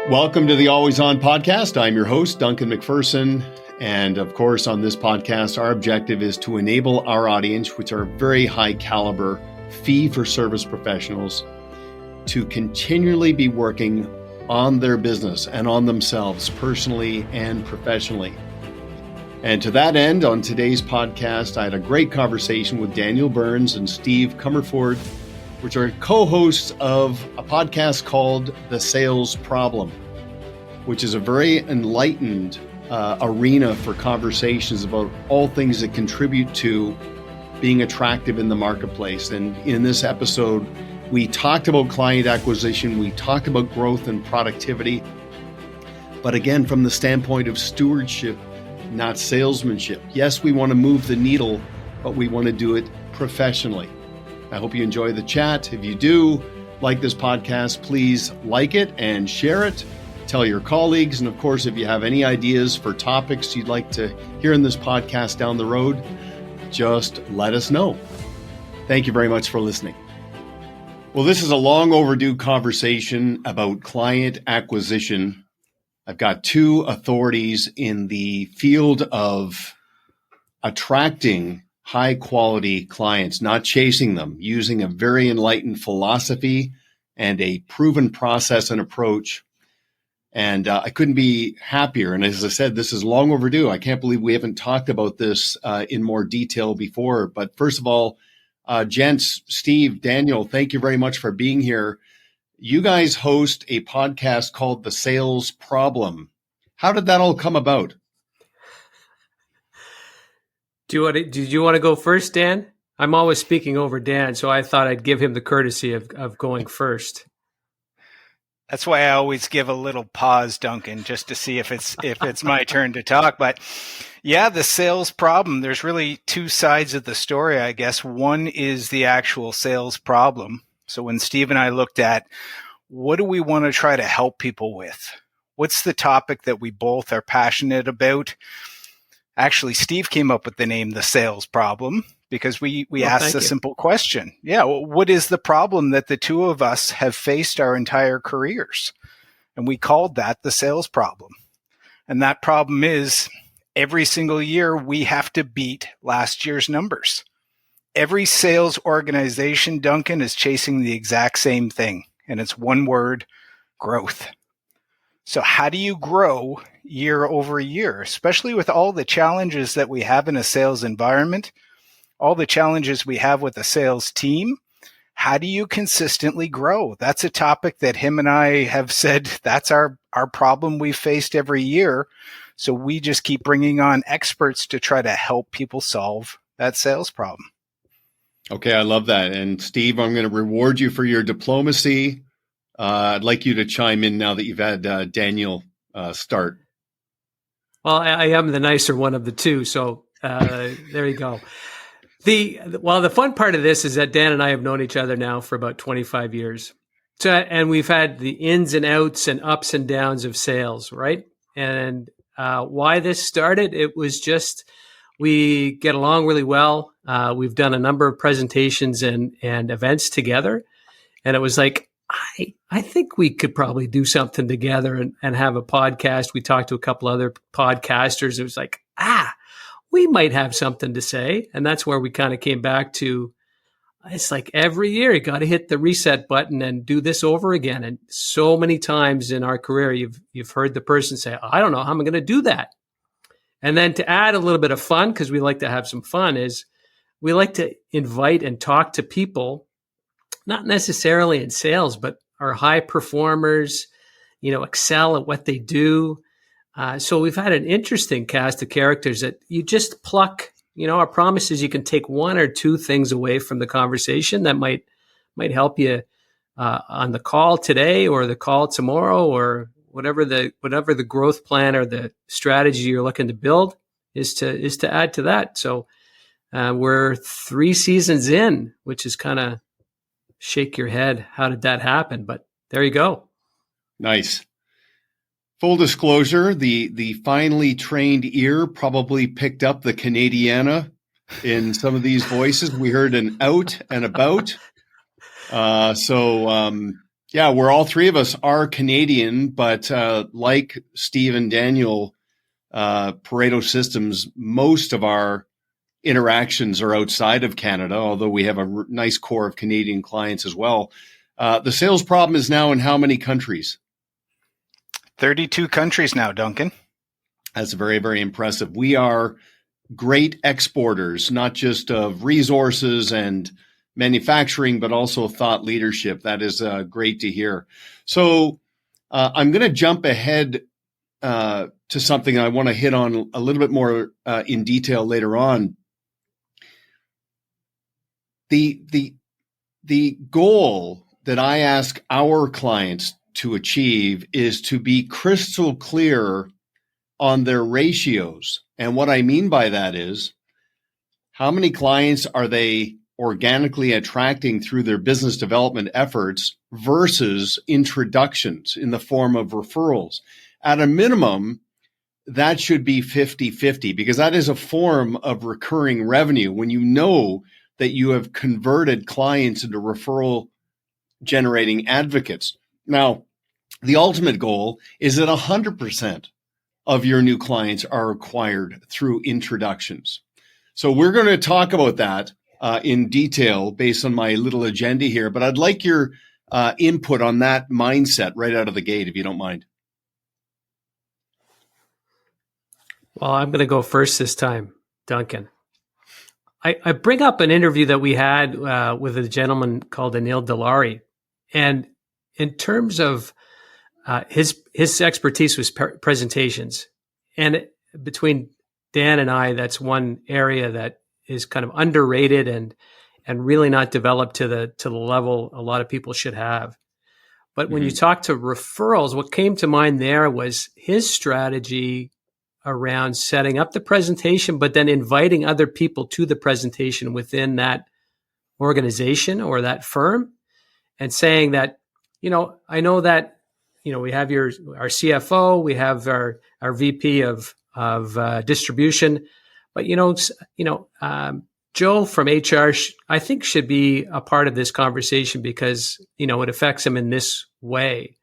Welcome to the Always On podcast. I'm your host, Duncan MacPherson. And of course, on this podcast, our objective is to enable our audience, which are very high caliber fee-for-service professionals, to continually be working on their business and on themselves personally and professionally. And to that end, on today's podcast, I had a great conversation with Daniel Burns and Steve Comerford, which are co-hosts of a podcast called The Sales Problem, which is a very enlightened arena for conversations about all things that contribute to being attractive in the marketplace. And in this episode, we talked about client acquisition, we talked about growth and productivity, but again, from the standpoint of stewardship, not salesmanship. Yes, we want to move the needle, but we want to do it professionally. I hope you enjoy the chat. If you do like this podcast, please like it and share it. Tell your colleagues. And of course, if you have any ideas for topics you'd like to hear in this podcast down the road, just let us know. Thank you very much for listening. Well, this is a long overdue conversation about client acquisition. I've got two authorities in the field of attracting high quality clients, not chasing them, using a very enlightened philosophy and a proven process and approach. And I couldn't be happier. And as I said, this is long overdue. I can't believe we haven't talked about this in more detail before. But first of all, gents, Steve, Daniel, thank you very much for being here. You guys host a podcast called The Sales Problem. How did that all come about? Did you want to go first, Dan? I'm always speaking over Dan, so I thought I'd give him the courtesy of going first. That's why I always give a little pause, Duncan, just to see if it's my turn to talk. But yeah, the sales problem, there's really two sides of the story, I guess. One is the actual sales problem. So when Steve and I looked at what do we want to try to help people with? What's the topic that we both are passionate about? Actually, Steve came up with the name The Sales Problem because we asked a simple question. Yeah, well, what is the problem that the two of us have faced our entire careers? And we called that the sales problem. And that problem is every single year we have to beat last year's numbers. Every sales organization, Duncan, is chasing the exact same thing. And it's one word, growth. So how do you grow year over year, especially with all the challenges that we have in a sales environment, all the challenges we have with a sales team? How do you consistently grow? That's a topic that him and I have said that's our problem we faced every year. So we just keep bringing on experts to try to help people solve that sales problem. Okay, I love that. And Steve, I'm going to reward you for your diplomacy. I'd like you to chime in now that you've had Daniel start. Well, I am the nicer one of the two, so there you go. The fun part of this is that Dan and I have known each other now for about 25 years. So, and we've had the ins and outs and ups and downs of sales, right? And why this started, it was just we get along really well. We've done a number of presentations and events together, and it was like, I think we could probably do something together and have a podcast. We talked to a couple other podcasters. It was like, we might have something to say. And that's where we kind of came back to, it's like every year you got to hit the reset button and do this over again. And so many times in our career, you've heard the person say, I don't know how I'm going to do that. And then to add a little bit of fun, because we like to have some fun, is we like to invite and talk to people, not necessarily in sales, but are high performers, excel at what they do. So we've had an interesting cast of characters that you just pluck. Our promise is you can take one or two things away from the conversation that might help you on the call today or the call tomorrow or whatever the growth plan or the strategy you're looking to build is to add to that. So we're 3 seasons in, which is kind of shake your head. How did that happen? But there you go. Nice. Full disclosure, the finely trained ear probably picked up the Canadiana in some of these voices. We heard an out and about. So Yeah, we're all three of us are Canadian, but like Steve and Daniel, Pareto Systems, most of our interactions are outside of Canada, although we have a nice core of Canadian clients as well. The sales problem is now in how many countries? 32 countries now, Duncan. That's very, very impressive. We are great exporters, not just of resources and manufacturing, but also thought leadership. That is great to hear. So I'm going to jump ahead to something I want to hit on a little bit more in detail later on. The goal that I ask our clients to achieve is to be crystal clear on their ratios. And what I mean by that is, how many clients are they organically attracting through their business development efforts versus introductions in the form of referrals? At a minimum, that should be 50-50, because that is a form of recurring revenue when you know that you have converted clients into referral generating advocates. Now, the ultimate goal is that 100% of your new clients are acquired through introductions. So we're going to talk about that in detail based on my little agenda here, but I'd like your input on that mindset right out of the gate, if you don't mind. Well, I'm going to go first this time, Duncan. I bring up an interview that we had with a gentleman called Anil Dalari. And in terms of his expertise was presentations. And between Dan and I, that's one area that is kind of underrated and really not developed to the level a lot of people should have. But when you talk to referrals, what came to mind there was his strategy around setting up the presentation, but then inviting other people to the presentation within that organization or that firm, and saying that, I know that, we have our CFO, we have our VP of distribution, but Joe from HR, I think should be a part of this conversation because, it affects him in this way.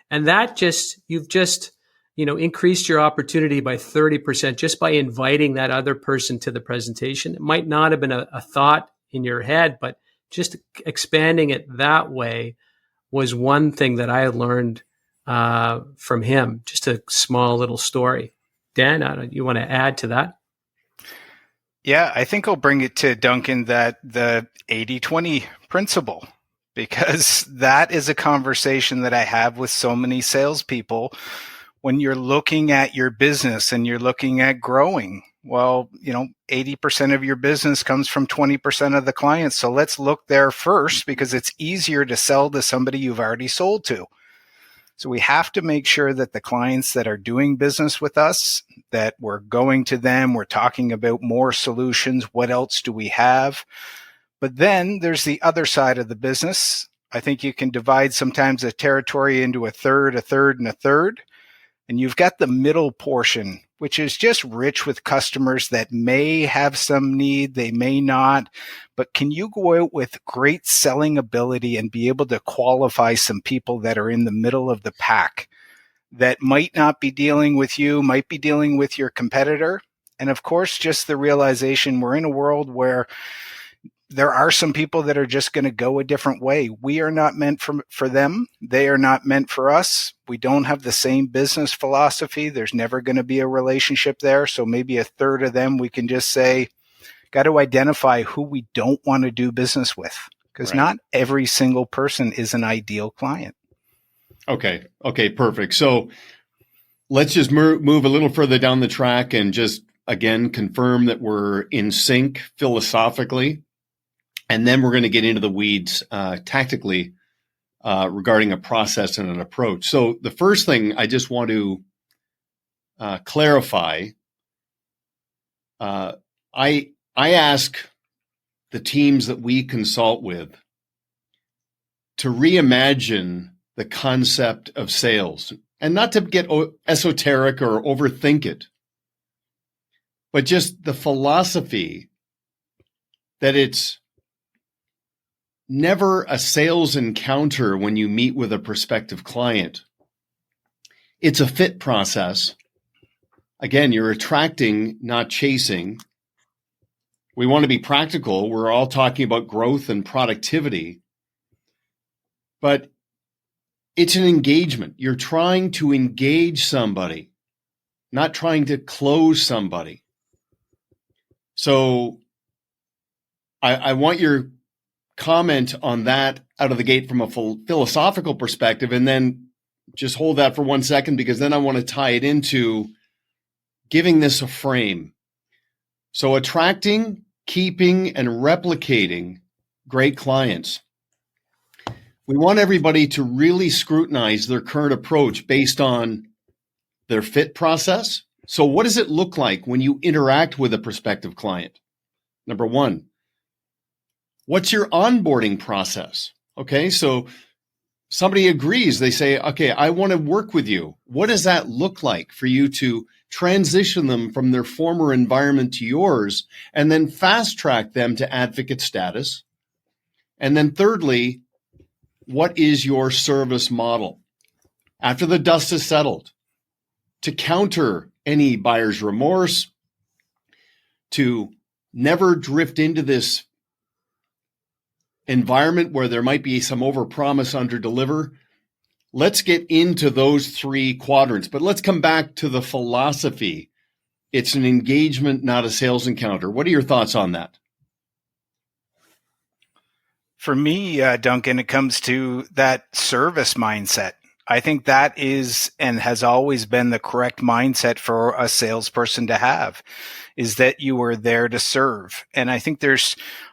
And that you've just increased your opportunity by 30% just by inviting that other person to the presentation. It might not have been a thought in your head, but just expanding it that way was one thing that I learned from him. Just a small little story. Dan, you want to add to that? Yeah, I think I'll bring it to Duncan that the 80-20 principle, because that is a conversation that I have with so many salespeople when you're looking at your business and you're looking at growing. Well, 80% of your business comes from 20% of the clients. So let's look there first because it's easier to sell to somebody you've already sold to. So we have to make sure that the clients that are doing business with us, that we're going to them, we're talking about more solutions. What else do we have? But then there's the other side of the business. I think you can divide sometimes a territory into a third, and a third. And you've got the middle portion, which is just rich with customers that may have some need, they may not. But can you go out with great selling ability and be able to qualify some people that are in the middle of the pack that might not be dealing with you, might be dealing with your competitor? And of course, just the realization we're in a world where there are some people that are just going to go a different way. We are not meant for them. They are not meant for us. We don't have the same business philosophy. There's never going to be a relationship there. So maybe a third of them, we can just say, got to identify who we don't want to do business with, because not every single person is an ideal client. Okay, perfect. So let's just move a little further down the track and just, again, confirm that we're in sync philosophically. And then we're going to get into the weeds tactically regarding a process and an approach. So the first thing I just want to clarify, I ask the teams that we consult with to reimagine the concept of sales, and not to get esoteric or overthink it, but just the philosophy that it's never a sales encounter when you meet with a prospective client. It's a fit process. Again, you're attracting, not chasing. We want to be practical. We're all talking about growth and productivity. But it's an engagement. You're trying to engage somebody, not trying to close somebody. So I want your comment on that out of the gate from a philosophical perspective, and then just hold that for 1 second, because then I want to tie it into giving this a frame. So attracting, keeping, and replicating great clients. We want everybody to really scrutinize their current approach based on their fit process. So what does it look like when you interact with a prospective client? Number one, what's your onboarding process? Okay, so somebody agrees. They say, okay, I want to work with you. What does that look like for you to transition them from their former environment to yours, and then fast track them to advocate status? And then thirdly, what is your service model? After the dust is settled, to counter any buyer's remorse, to never drift into this environment where there might be some overpromise, underdeliver. Let's get into those three quadrants, but let's come back to the philosophy. It's an engagement, not a sales encounter. What are your thoughts on that? For me, Duncan, it comes to that service mindset. I think that is and has always been the correct mindset for a salesperson to have, is that you are there to serve. And I think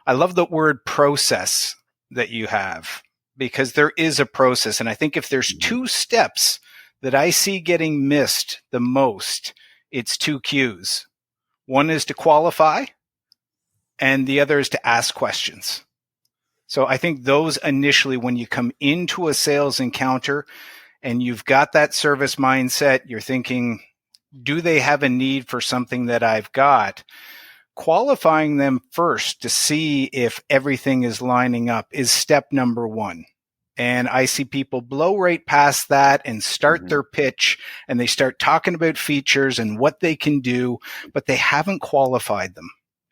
I love the word process that you have, because there is a process. And I think if there's two steps that I see getting missed the most, it's two Qs. One is to qualify, and the other is to ask questions. So I think those initially, when you come into a sales encounter and you've got that service mindset, you're thinking, do they have a need for something that I've got? Qualifying them first to see if everything is lining up is step number one. And I see people blow right past that and start their pitch, and they start talking about features and what they can do, but they haven't qualified them.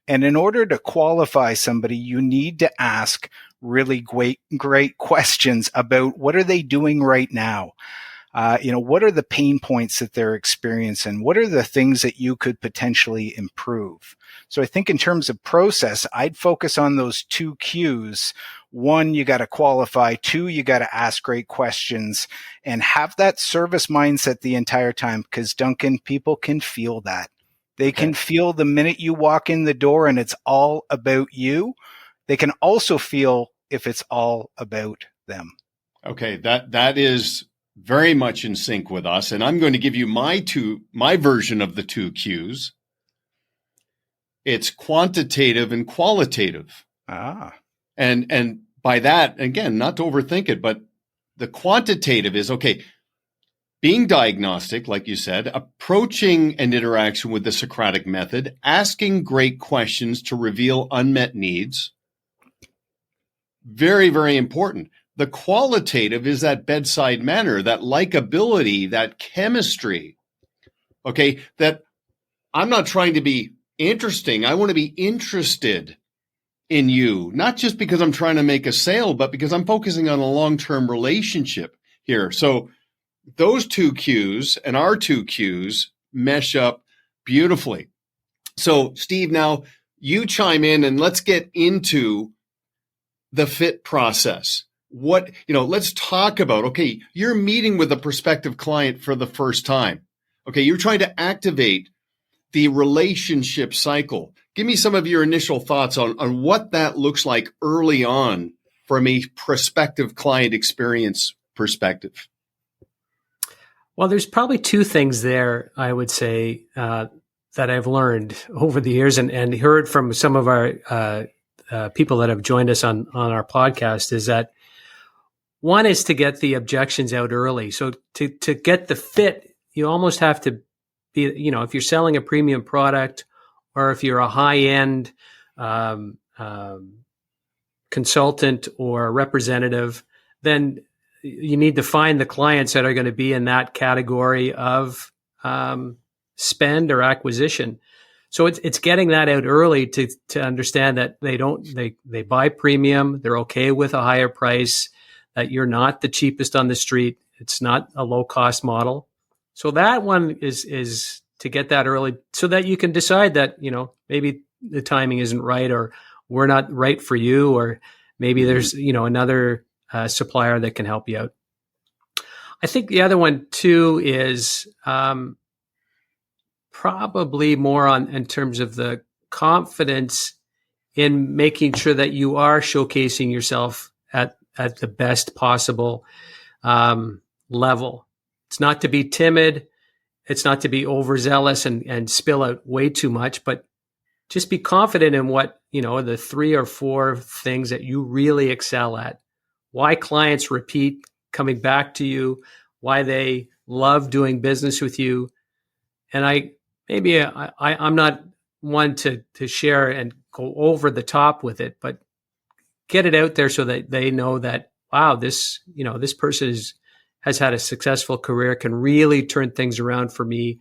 And in order to qualify somebody, you need to ask really great questions about what are they doing right now? What are the pain points that they're experiencing? What are the things that you could potentially improve? So I think in terms of process, I'd focus on those two Qs. One, you got to qualify. Two, you got to ask great questions and have that service mindset the entire time, because Duncan, people can feel that. They can feel the minute you walk in the door and it's all about you. They can also feel if it's all about them. Okay, that is very much in sync with us. And I'm going to give you my version of the two Qs. It's quantitative and qualitative. And by that, again, not to overthink it, but the quantitative is, okay, being diagnostic, like you said, approaching an interaction with the Socratic method, asking great questions to reveal unmet needs. Very, very important. The qualitative is that bedside manner, that likability, that chemistry. Okay, that I'm not trying to be interesting. I want to be interested in you, not just because I'm trying to make a sale, but because I'm focusing on a long-term relationship here. So those two Qs and our two Qs mesh up beautifully. So Steve, now you chime in and let's get into the fit process. Let's talk about, okay, you're meeting with a prospective client for the first time. Okay, you're trying to activate the relationship cycle. Give me some of your initial thoughts on what that looks like early on from a prospective client experience perspective. Well, there's probably two things there, I would say, that I've learned over the years and heard from some of our people that have joined us on our podcast, is that one is to get the objections out early. So to get the fit, you almost have to be, if you're selling a premium product or if you're a high-end consultant or representative, then you need to find the clients that are going to be in that category of spend or acquisition. So it's getting that out early to understand that they buy premium, they're okay with a higher price, that you're not the cheapest on the street. It's not a low cost model. So that one is to get that early so that you can decide that, maybe the timing isn't right, or we're not right for you, or maybe there's, another supplier that can help you out. I think the other one too is probably more in terms of the confidence in making sure that you are showcasing yourself at the best possible level. It's not to be timid. It's not to be overzealous and spill out way too much, but just be confident in what, the 3 or 4 things that you really excel at. Why clients repeat coming back to you, why they love doing business with you. And I'm not one to share and go over the top with it, but get it out there so that they know that, wow, this person has had a successful career, can really turn things around for me,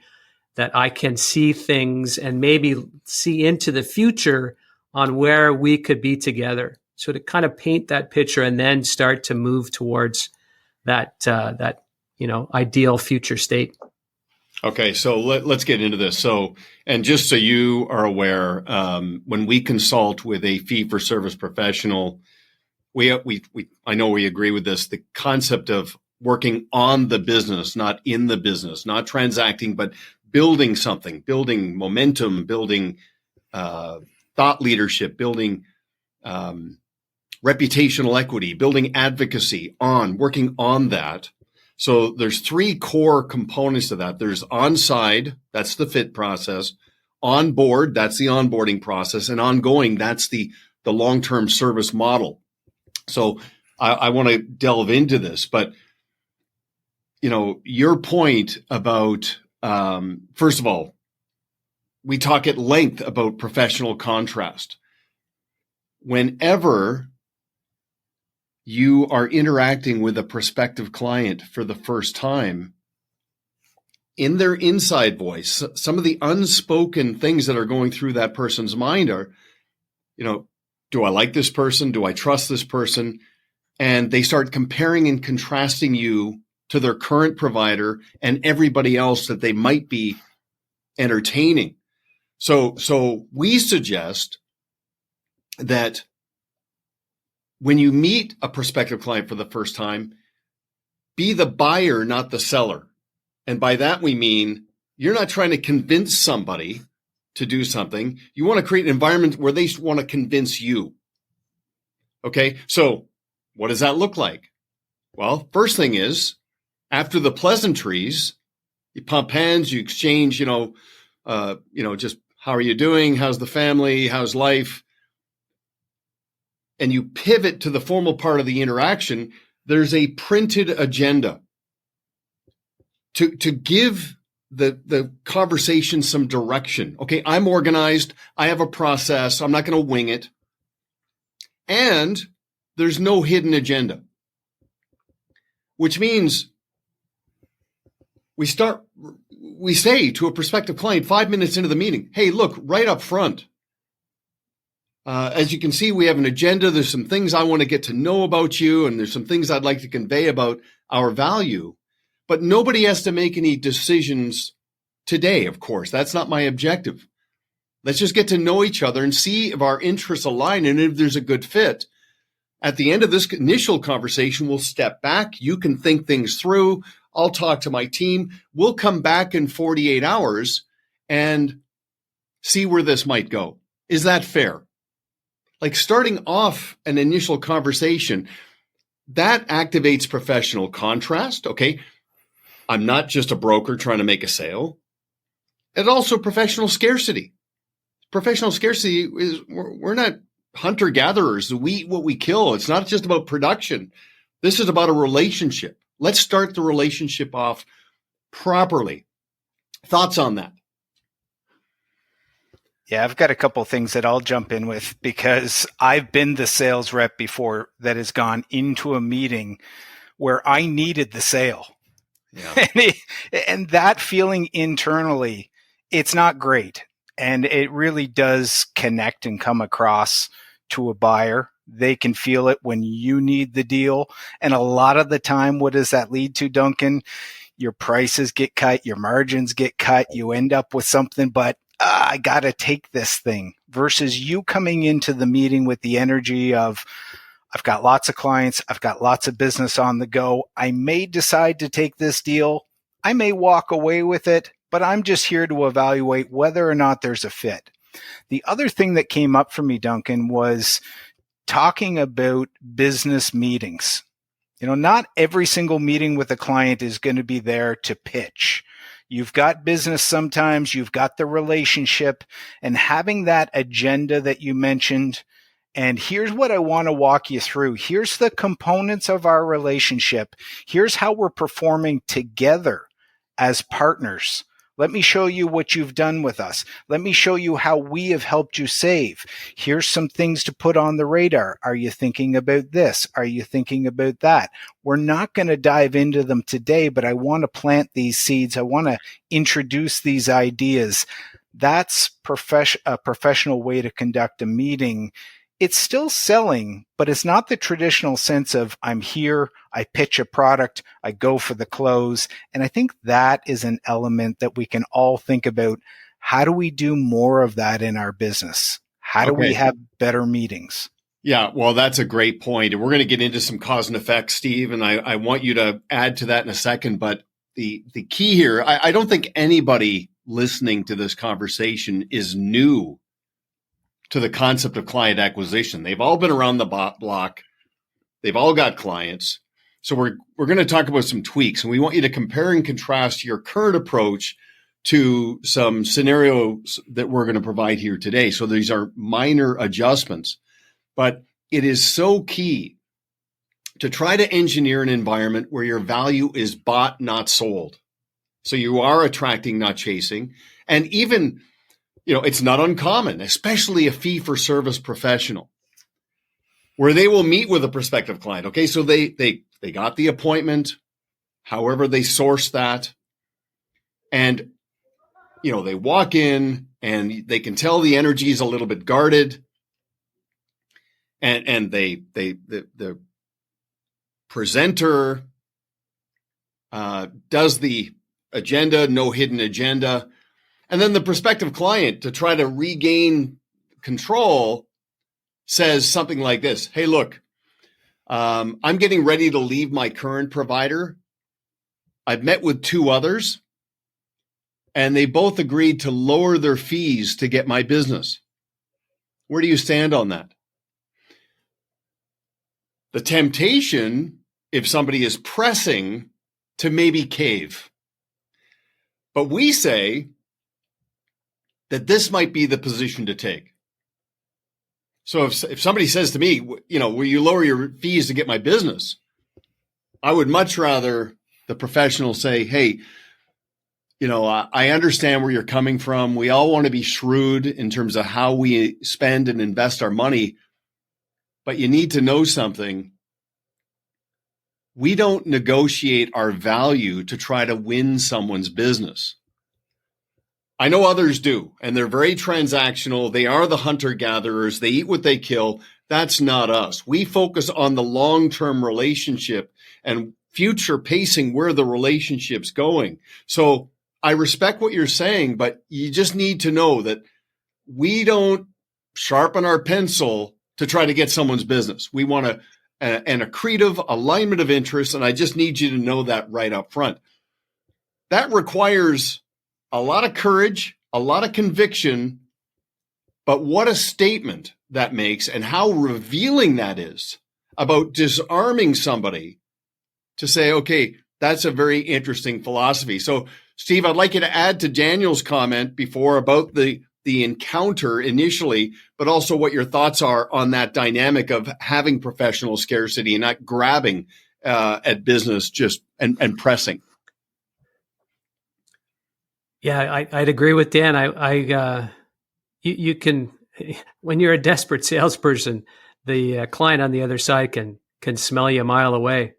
that I can see things and maybe see into the future on where we could be together. So to kind of paint that picture and then start to move towards that ideal future state. Okay, so let's get into this. So, and just so you are aware, when we consult with a fee-for-service professional, I know we agree with this. The concept of working on the business, not in the business, not transacting, but building something, building momentum, building thought leadership, building reputational equity, building advocacy, working on that. So there's 3 core components to that. There's on-side, that's the fit process. On board, that's the onboarding process. And ongoing, that's the long-term service model. So I want to delve into this, but your point about, first of all, we talk at length about professional contrast. Whenever you are interacting with a prospective client for the first time, in their inside voice, some of the unspoken things that are going through that person's mind are, do I like this person? Do I trust this person? And they start comparing and contrasting you to their current provider and everybody else that they might be entertaining. So we suggest that when you meet a prospective client for the first time, be the buyer, not the seller. And by that, we mean you're not trying to convince somebody to do something. You want to create an environment where they want to convince you. Okay, so what does that look like? Well, first thing is, after the pleasantries, you pump hands, you exchange, just how are you doing? How's the family? How's life? And you pivot to the formal part of the interaction. There's a printed agenda to give the conversation some direction. Okay, I'm organized. I have a process. I'm not going to wing it. And there's no hidden agenda, which means we say to a prospective client 5 minutes into the meeting, hey, look, right up front, as you can see, we have an agenda. There's some things I want to get to know about you, and there's some things I'd like to convey about our value. But nobody has to make any decisions today, of course. That's not my objective. Let's just get to know each other and see if our interests align and if there's a good fit. At the end of this initial conversation, we'll step back. You can think things through. I'll talk to my team. We'll come back in 48 hours and see where this might go. Is that fair? Like starting off an initial conversation, that activates professional contrast. Okay, I'm not just a broker trying to make a sale. And also professional scarcity. Professional scarcity is we're not hunter-gatherers. We eat what we kill. It's not just about production. This is about a relationship. Let's start the relationship off properly. Thoughts on that? Yeah, I've got a couple things that I'll jump in with because I've been the sales rep before that has gone into a meeting where I needed the sale. Yeah. And that feeling internally, it's not great. And it really does connect and come across to a buyer. They can feel it when you need the deal. And a lot of the time, what does that lead to, Duncan? Your prices get cut, your margins get cut, you end up with something, but I got to take this thing, versus you coming into the meeting with the energy of, I've got lots of clients, I've got lots of business on the go. I may decide to take this deal. I may walk away with it, but I'm just here to evaluate whether or not there's a fit. The other thing that came up for me, Duncan, was talking about business meetings. Not every single meeting with a client is going to be there to pitch. You've got business sometimes, you've got the relationship, and having that agenda that you mentioned. And here's what I want to walk you through. Here's the components of our relationship. Here's how we're performing together as partners. Let me show you what you've done with us. Let me show you how we have helped you save. Here's some things to put on the radar. Are you thinking about this? Are you thinking about that? We're not going to dive into them today, but I want to plant these seeds. I want to introduce these ideas. That's a professional way to conduct a meeting. It's still selling, but it's not the traditional sense of I'm here, I pitch a product, I go for the close. And I think that is an element that we can all think about. How do we do more of that in our business? How do we have better meetings? Yeah, well, that's a great point. And we're going to get into some cause and effect, Steve, and I want you to add to that in a second. But the key here, I don't think anybody listening to this conversation is new to the concept of client acquisition. They've all been around the block. They've all got clients. So we're going to talk about some tweaks, and we want you to compare and contrast your current approach to some scenarios that we're going to provide here today. So these are minor adjustments, but it is so key to try to engineer an environment where your value is bought, not sold. So you are attracting, not chasing. And even it's not uncommon, especially a fee-for-service professional, where they will meet with a prospective client. Okay, so they got the appointment, however they source that, and they walk in and they can tell the energy is a little bit guarded, and the presenter does the agenda, no hidden agenda. And then the prospective client, to try to regain control, says something like this: hey, look, I'm getting ready to leave my current provider. I've met with 2 others, and they both agreed to lower their fees to get my business. Where do you stand on that? The temptation, if somebody is pressing, to maybe cave. But we say that this might be the position to take. So if somebody says to me, will you lower your fees to get my business? I would much rather the professional say, hey, I understand where you're coming from. We all want to be shrewd in terms of how we spend and invest our money, but you need to know something. We don't negotiate our value to try to win someone's business. I know others do, and they're very transactional. They are the hunter-gatherers. They eat what they kill. That's not us. We focus on the long-term relationship and future pacing where the relationship's going. So I respect what you're saying, but you just need to know that we don't sharpen our pencil to try to get someone's business. We want an accretive alignment of interests, and I just need you to know that right up front. That requires a lot of courage, a lot of conviction, but what a statement that makes, and how revealing that is about disarming somebody to say, okay, that's a very interesting philosophy. So, Steve, I'd like you to add to Daniel's comment before about the encounter initially, but also what your thoughts are on that dynamic of having professional scarcity and not grabbing at business just and pressing. Yeah, I'd agree with Dan. I you can, when you're a desperate salesperson, the client on the other side can smell you a mile away.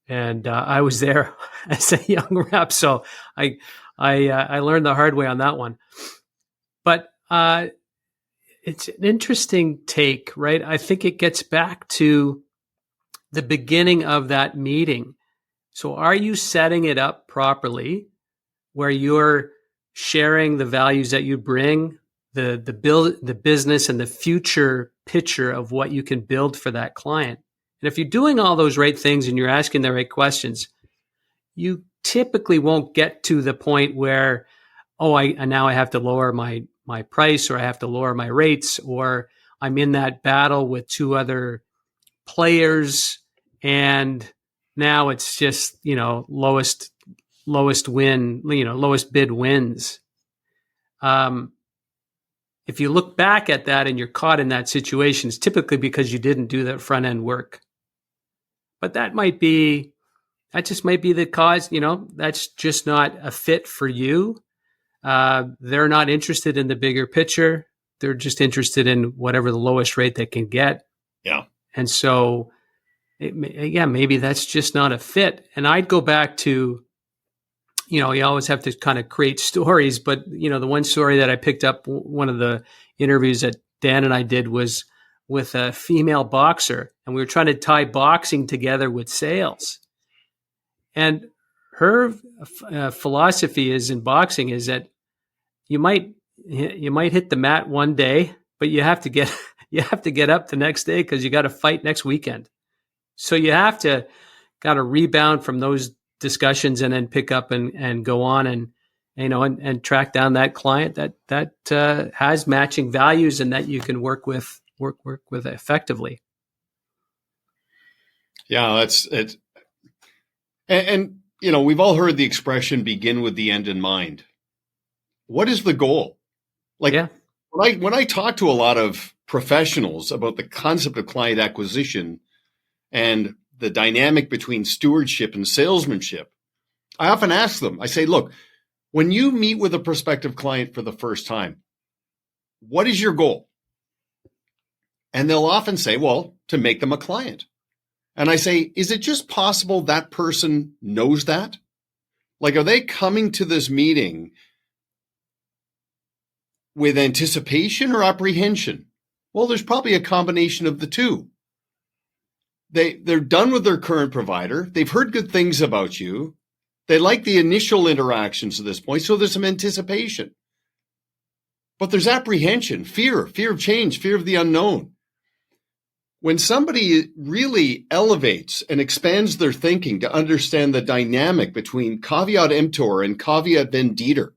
And I was there as a young rep, so I learned the hard way on that one. But it's an interesting take, right? I think it gets back to the beginning of that meeting. So are you setting it up properly where you're sharing the values that you bring, the business and the future picture of what you can build for that client? And if you're doing all those right things and you're asking the right questions, you typically won't get to the point where, now I have to lower my price, or I have to lower my rates, or I'm in that battle with two other players and now it's just, lowest win, lowest bid wins. If you look back at that and you're caught in that situation, it's typically because you didn't do that front end work. But that just might be the cause, that's just not a fit for you. They're not interested in the bigger picture. They're just interested in whatever the lowest rate they can get. Yeah. And so, maybe that's just not a fit. And I'd go back to, you always have to kind of create stories. But, the one story that I picked up, one of the interviews that Dan and I did was with a female boxer. And we were trying to tie boxing together with sales. And her philosophy in boxing is that you might hit the mat one day, but you have to get up the next day because you got to fight next weekend. So you have to kind of rebound from those discussions and then pick up and go on and track down that client that has matching values and that you can work with effectively. Yeah, that's it. And we've all heard the expression "begin with the end in mind." What is the goal? When I talk to a lot of professionals about the concept of client acquisition and the dynamic between stewardship and salesmanship, I often ask them, I say, look, when you meet with a prospective client for the first time, what is your goal? And they'll often say, well, to make them a client. And I say, is it just possible that person knows that? Like, are they coming to this meeting with anticipation or apprehension? Well, there's probably a combination of the two. They're done with their current provider. They've heard good things about you. They like the initial interactions at this point, so there's some anticipation. But there's apprehension, fear of change, fear of the unknown. When somebody really elevates and expands their thinking to understand the dynamic between caveat emptor and caveat venditor,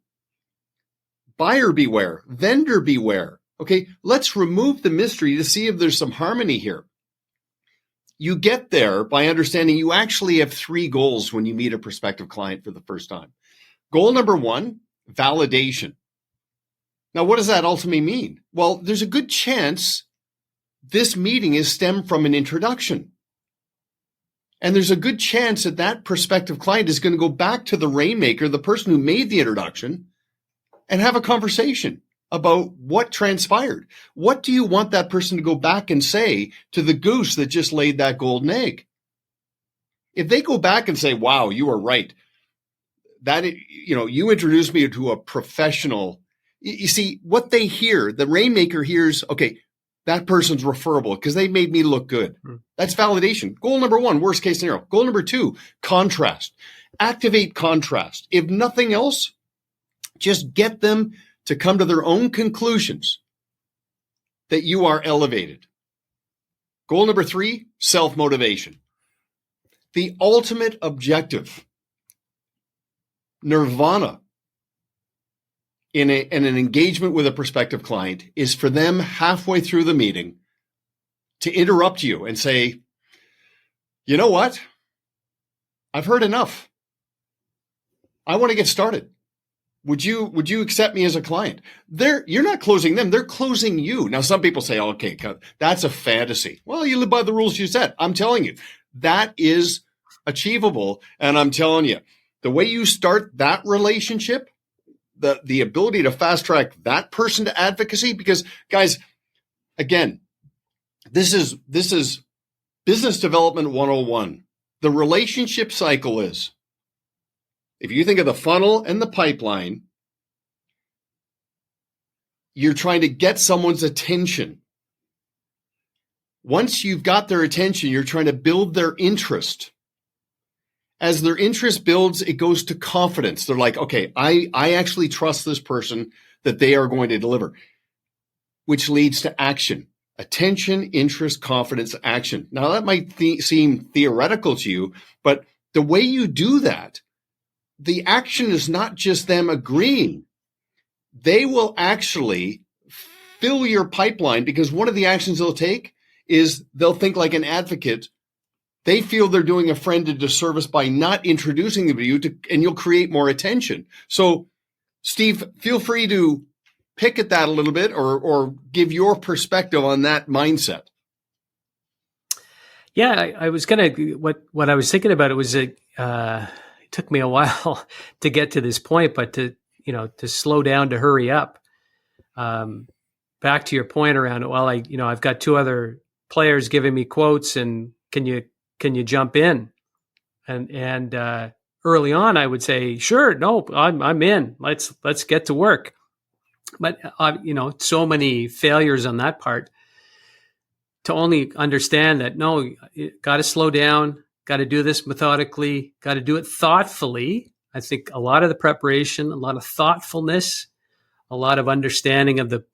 buyer beware, vendor beware. Okay, let's remove the mystery to see if there's some harmony here. You get there by understanding you actually have three goals when you meet a prospective client for the first time. Goal number one, validation. Now, what does that ultimately mean? Well, there's a good chance this meeting is stemmed from an introduction. And there's a good chance that prospective client is going to go back to the rainmaker, the person who made the introduction, and have a conversation about what transpired. What do you want that person to go back and say to the goose that just laid that golden egg? If they go back and say, wow, you were right, that, you introduced me to a professional. You see, what they hear, the rainmaker hears, okay, that person's referable because they made me look good. That's validation. Goal number one, worst case scenario. Goal number two, contrast. Activate contrast. If nothing else, just get them to come to their own conclusions that you are elevated. Goal number three, self-motivation. The ultimate objective, nirvana, in an engagement with a prospective client is for them halfway through the meeting to interrupt you and say, you know what? I've heard enough. I want to get started. Would you accept me as a client? You're not closing them. They're closing you. Now, some people say, okay, that's a fantasy. Well, you live by the rules you set. I'm telling you, that is achievable. And I'm telling you, the way you start that relationship the ability to fast track that person to advocacy, because guys, again, this is business development 101. The relationship cycle is, if you think of the funnel and the pipeline, you're trying to get someone's attention. Once you've got their attention, you're trying to build their interest. As their interest builds, it goes to confidence. They're like, okay, I actually trust this person that they are going to deliver, which leads to action. Attention, interest, confidence, action. Now, that might seem theoretical to you, but the way you do that, the action is not just them agreeing. They will actually fill your pipeline, because one of the actions they'll take is they'll think like an advocate. They feel they're doing a friend a disservice by not introducing them to you, and you'll create more attention. So, Steve, feel free to pick at that a little bit, or give your perspective on that mindset. Yeah, I was what I was thinking about, it was it took me a while to get to this point, but to slow down, to hurry up. Back to your point around, well, I've got two other players giving me quotes, and can you jump in? And early on, I would say, sure, no, I'm in. Let's get to work. But so many failures on that part, to only understand that, no, got to slow down, got to do this methodically, got to do it thoughtfully. I think a lot of the preparation, a lot of thoughtfulness, a lot of understanding of the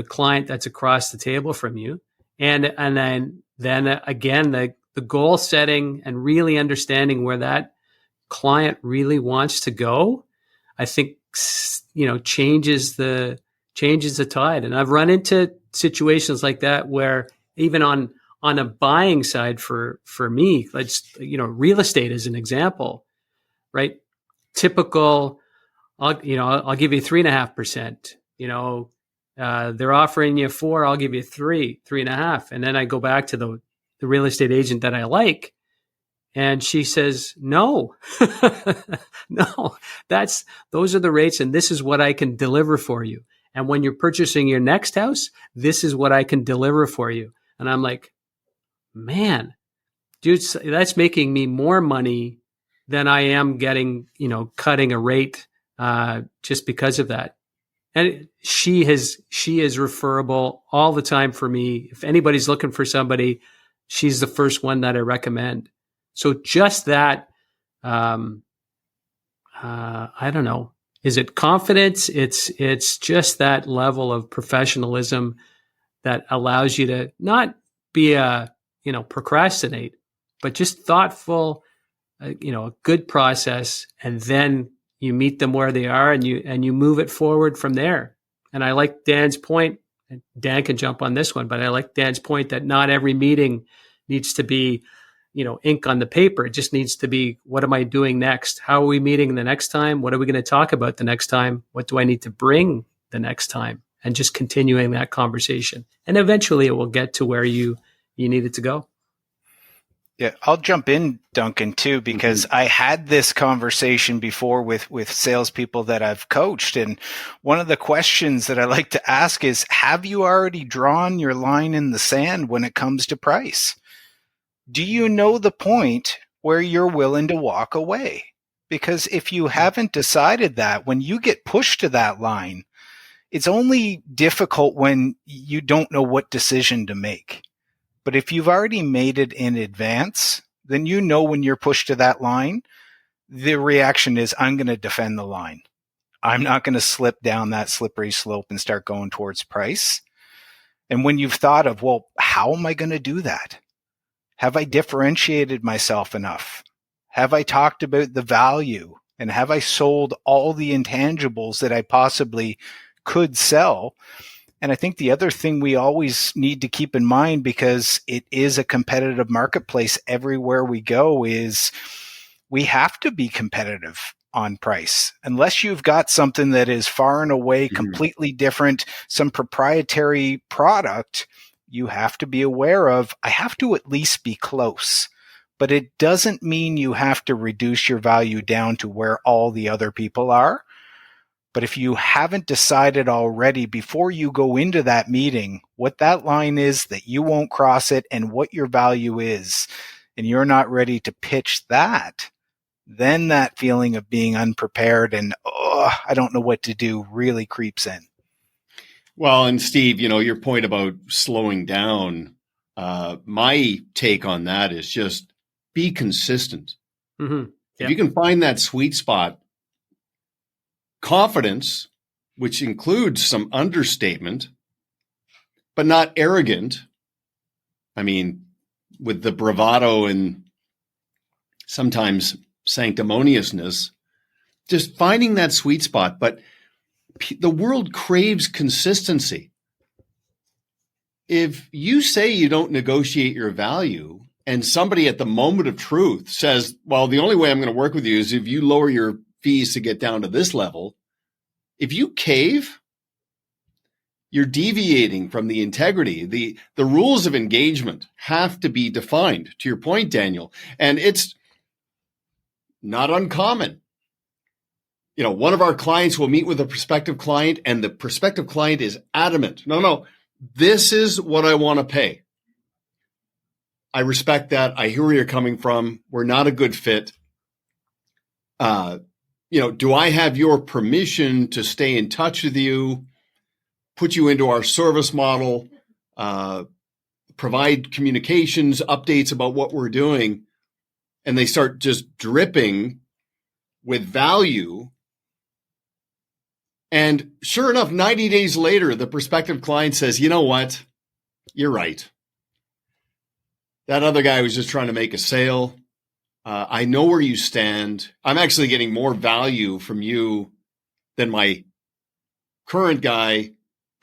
client that's across the table from you, and then again the goal setting and really understanding where that client really wants to go, I think changes the tide. And I've run into situations like that where even on a buying side for me, real estate as an example, right? Typical, I'll give you 3.5%. They're offering you 4, I'll give you 3.5. And then I go back to the real estate agent that I like, and she says, no, no, those are the rates, and this is what I can deliver for you. And when you're purchasing your next house, this is what I can deliver for you. And I'm like, man, dude, that's making me more money than I am getting, cutting a rate just because of that. And she is referable all the time for me. If anybody's looking for somebody, she's the first one that I recommend. So just that, I don't know. Is it confidence? It's just that level of professionalism that allows you to not be procrastinate, but just thoughtful, a good process, and then you meet them where they are, and you move it forward from there. And I like Dan's point, and Dan can jump on this one, but I like Dan's point that not every meeting needs to be, ink on the paper. It just needs to be, what am I doing next? How are we meeting the next time? What are we going to talk about the next time? What do I need to bring the next time? And just continuing that conversation. And eventually it will get to where you need it to go. Yeah, I'll jump in, Duncan, too, because I had this conversation before with salespeople that I've coached. And one of the questions that I like to ask is, have you already drawn your line in the sand when it comes to price? Do you know the point where you're willing to walk away? Because if you haven't decided that, when you get pushed to that line, it's only difficult when you don't know what decision to make. But if you've already made it in advance, then when you're pushed to that line, the reaction is, I'm going to defend the line. I'm not going to slip down that slippery slope and start going towards price. And when you've thought of, well, how am I going to do that? Have I differentiated myself enough? Have I talked about the value? And have I sold all the intangibles that I possibly could sell? And I think the other thing we always need to keep in mind, because it is a competitive marketplace everywhere we go, is we have to be competitive on price. Unless you've got something that is far and away completely different, some proprietary product, you have to be aware of, I have to at least be close. But it doesn't mean you have to reduce your value down to where all the other people are. But if you haven't decided already before you go into that meeting what that line is, that you won't cross it, and what your value is, and you're not ready to pitch that, then that feeling of being unprepared and, I don't know what to do really creeps in. Well, and Steve, your point about slowing down, my take on that is just be consistent. Mm-hmm. If you can find that sweet spot, confidence, which includes some understatement, but not arrogant. I mean, with the bravado and sometimes sanctimoniousness, just finding that sweet spot. But the world craves consistency. If you say you don't negotiate your value and somebody at the moment of truth says, well, the only way I'm going to work with you is if you lower your fees to get down to this level, if you cave, you're deviating from the integrity. The rules of engagement have to be defined, to your point, Daniel. And it's not uncommon. One of our clients will meet with a prospective client, and the prospective client is adamant. No, this is what I want to pay. I respect that. I hear where you're coming from. We're not a good fit. Do I have your permission to stay in touch with you, put you into our service model, provide communications, updates about what we're doing? And they start just dripping with value. And sure enough, 90 days later, the prospective client says, you know what? You're right. That other guy was just trying to make a sale. I know where you stand. I'm actually getting more value from you than my current guy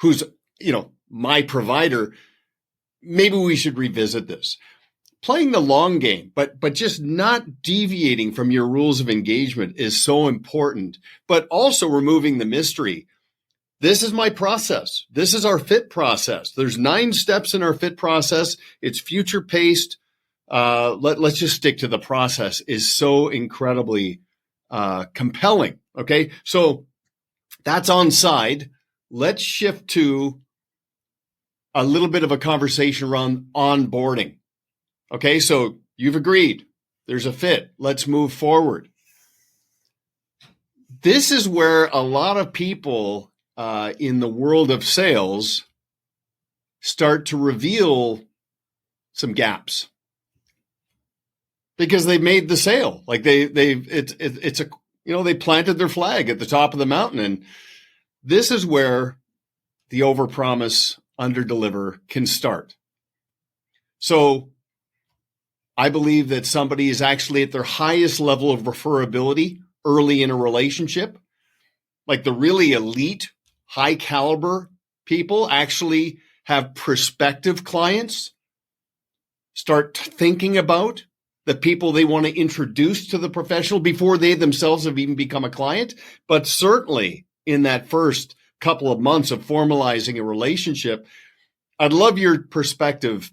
who's, my provider. Maybe we should revisit this. Playing the long game, but just not deviating from your rules of engagement is so important, but also removing the mystery. This is my process. This is our fit process. There's 9 steps in our fit process. It's future paced. Let's just stick to the process is so incredibly compelling. Okay. So that's on side. Let's shift to a little bit of a conversation around onboarding. Okay. So you've agreed there's a fit. Let's move forward. This is where a lot of people in the world of sales start to reveal some gaps. Because they made the sale, like they planted their flag at the top of the mountain, and this is where the overpromise, underdeliver can start. So, I believe that somebody is actually at their highest level of referability early in a relationship, like the really elite, high caliber people actually have prospective clients start thinking about the people they want to introduce to the professional before they themselves have even become a client. But certainly in that first couple of months of formalizing a relationship, I'd love your perspective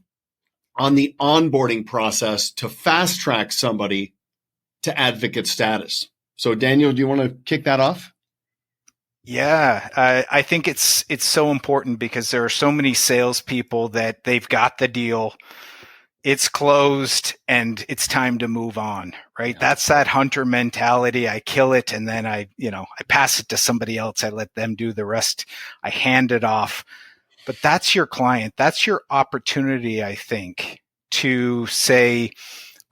on the onboarding process to fast track somebody to advocate status. So Daniel, do you want to kick that off? Yeah, I think it's so important because there are so many salespeople that they've got the deal, it's closed, and it's time to move on, right? Yeah. That's that hunter mentality. I kill it, and then I pass it to somebody else. I let them do the rest. I hand it off. But that's your client. That's your opportunity, I think, to say,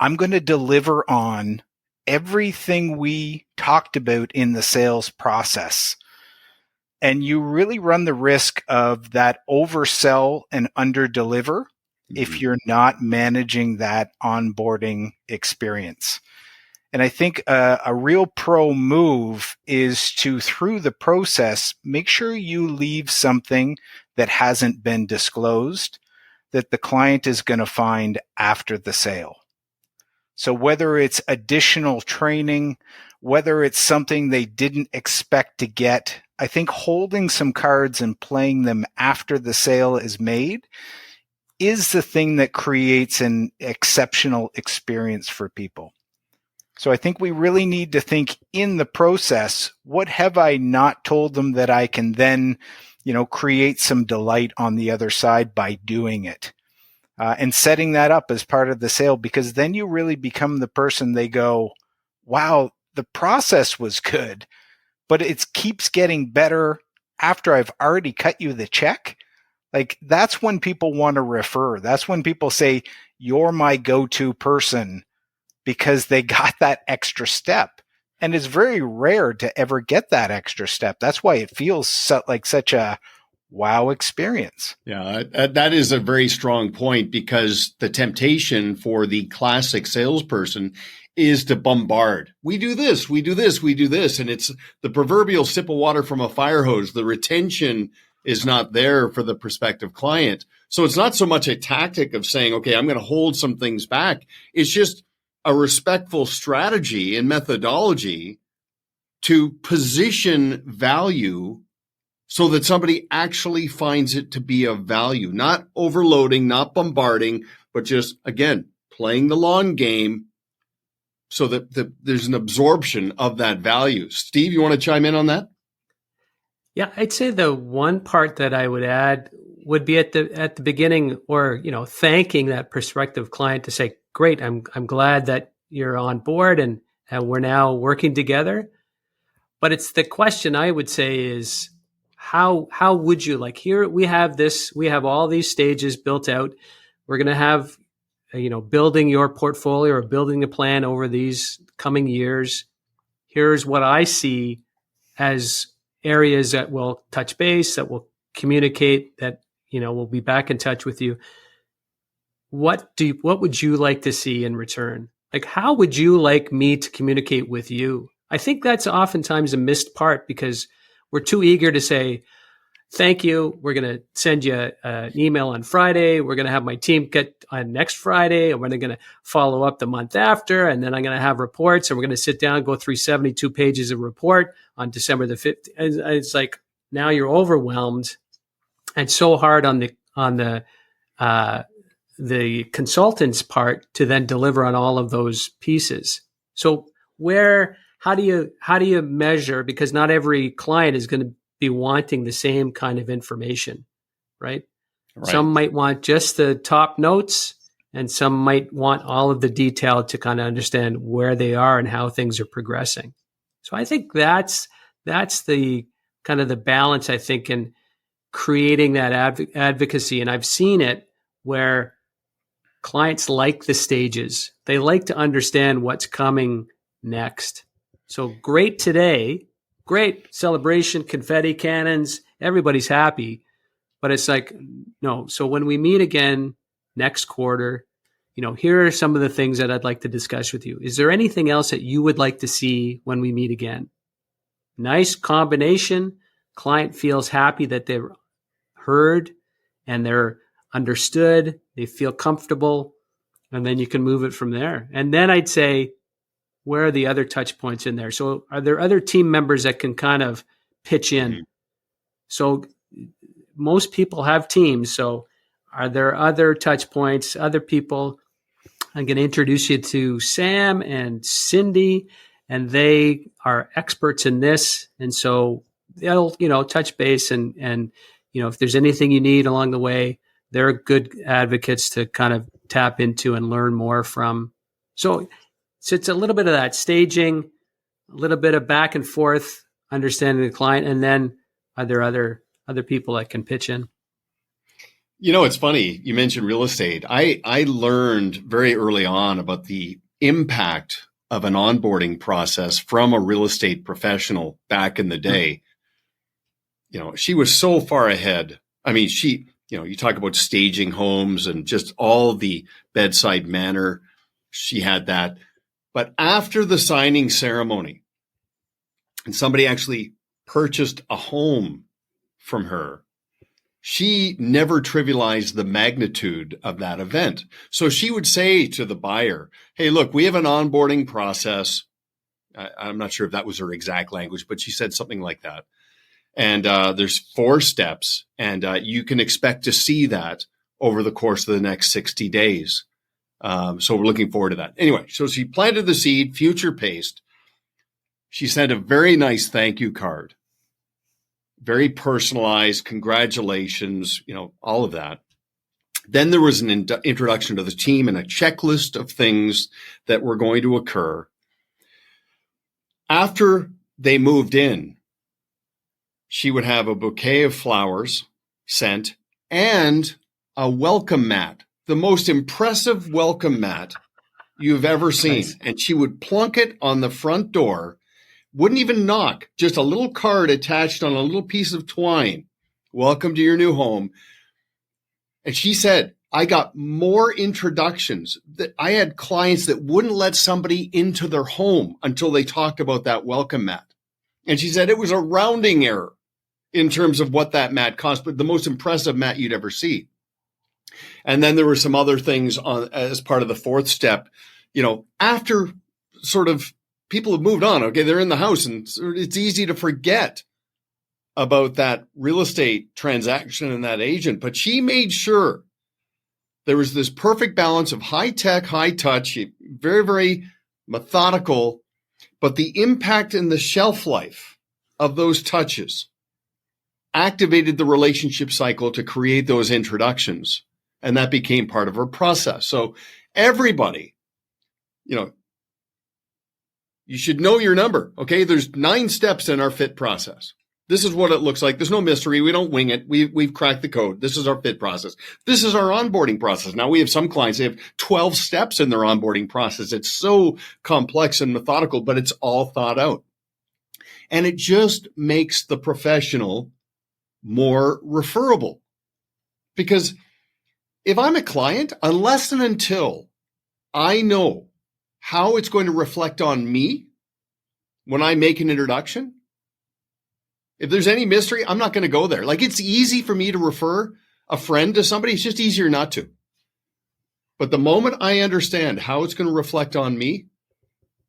I'm going to deliver on everything we talked about in the sales process. And you really run the risk of that oversell and underdeliver if you're not managing that onboarding experience. And I think a real pro move is to, through the process, make sure you leave something that hasn't been disclosed that the client is going to find after the sale. So whether it's additional training, whether it's something they didn't expect to get, I think holding some cards and playing them after the sale is made is the thing that creates an exceptional experience for people. So I think we really need to think in the process, what have I not told them that I can then, create some delight on the other side by doing it? And setting that up as part of the sale, because then you really become the person they go, wow, the process was good, but it keeps getting better after I've already cut you the check. Like, that's when people want to refer. That's when people say, you're my go-to person, because they got that extra step. And it's very rare to ever get that extra step. That's why it feels like such a wow experience. Yeah, that is a very strong point, because the temptation for the classic salesperson is to bombard. We do this, we do this, we do this. And it's the proverbial sip of water from a fire hose. The retention is not there for the prospective client. So it's not so much a tactic of saying, okay, I'm going to hold some things back. It's just a respectful strategy and methodology to position value so that somebody actually finds it to be of value, not overloading, not bombarding, but just, again, playing the long game so that there's an absorption of that value. Steve, you want to chime in on that? Yeah, I'd say the one part that I would add would be at the beginning, or thanking that prospective client to say, "Great, I'm glad that you're on board and we're now working together." But it's the question I would say is, how would you like, here we have all these stages built out. We're going to have building your portfolio or building a plan over these coming years. Here's what I see as areas that will touch base, that will communicate, that we'll be back in touch with you. What would you like to see in return? Like, how would you like me to communicate with you? I think that's oftentimes a missed part, because we're too eager to say, thank you, we're going to send you an email on Friday, we're going to have my team get on next Friday, and we're going to follow up the month after, and then I'm going to have reports, and we're going to sit down and go through 72 pages of report on December the 5th. And it's like, now you're overwhelmed. And so hard on the consultant's part to then deliver on all of those pieces. So how do you measure? Because not every client is going to be wanting the same kind of information, right? Some might want just the top notes, and some might want all of the detail to kind of understand where they are and how things are progressing. So I think that's the kind of the balance, I think, in creating that advocacy. And I've seen it where clients like the stages. They like to understand what's coming next. So great today, great celebration, confetti cannons, everybody's happy. But it's like, no. So when we meet again next quarter, here are some of the things that I'd like to discuss with you. Is there anything else that you would like to see when we meet again? Nice combination. Client feels happy that they're heard and they're understood. They feel comfortable. And then you can move it from there. And then I'd say, where are the other touch points in there? So are there other team members that can kind of pitch in? Mm-hmm. So most people have teams. So are there other touch points, other people? I'm going to introduce you to Sam and Cindy, and they are experts in this. And so they'll, touch base and if there's anything you need along the way, they're good advocates to kind of tap into and learn more from. So it's a little bit of that staging, a little bit of back and forth, understanding the client, and then are there other people that can pitch in? It's funny. You mentioned real estate. I learned very early on about the impact of an onboarding process from a real estate professional back in the day. She was so far ahead. I mean, you talk about staging homes and just all the bedside manner. She had that. But after the signing ceremony, and somebody actually purchased a home from her, she never trivialized the magnitude of that event. So she would say to the buyer, hey, look, we have an onboarding process. I'm not sure if that was her exact language, but she said something like that. And there's 4 steps, and you can expect to see that over the course of the next 60 days. So we're looking forward to that. Anyway, so she planted the seed, future paced. She sent a very nice thank you card, very personalized, congratulations, all of that. Then there was an introduction to the team and a checklist of things that were going to occur. After they moved in, she would have a bouquet of flowers sent and a welcome mat, the most impressive welcome mat you've ever seen. Nice. And she would plunk it on the front door, wouldn't even knock, just a little card attached on a little piece of twine. Welcome to your new home. And she said, I got more introductions. That I had clients that wouldn't let somebody into their home until they talked about that welcome mat. And she said it was a rounding error in terms of what that mat cost, but the most impressive mat you'd ever see. And then there were some other things as part of the fourth step, after sort of people have moved on. Okay, they're in the house and it's easy to forget about that real estate transaction and that agent, but she made sure there was this perfect balance of high tech, high touch, very, very methodical, but the impact and the shelf life of those touches activated the relationship cycle to create those introductions. And that became part of her process. So everybody, you should know your number. Okay. There's 9 steps in our fit process. This is what it looks like. There's no mystery. We don't wing it. We've cracked the code. This is our fit process. This is our onboarding process. Now we have some clients, they have 12 steps in their onboarding process. It's so complex and methodical, but it's all thought out. And it just makes the professional more referable. Because if I'm a client, unless and until I know how it's going to reflect on me when I make an introduction, if there's any mystery, I'm not going to go there. Like, it's easy for me to refer a friend to somebody. It's just easier not to. But the moment I understand how it's going to reflect on me,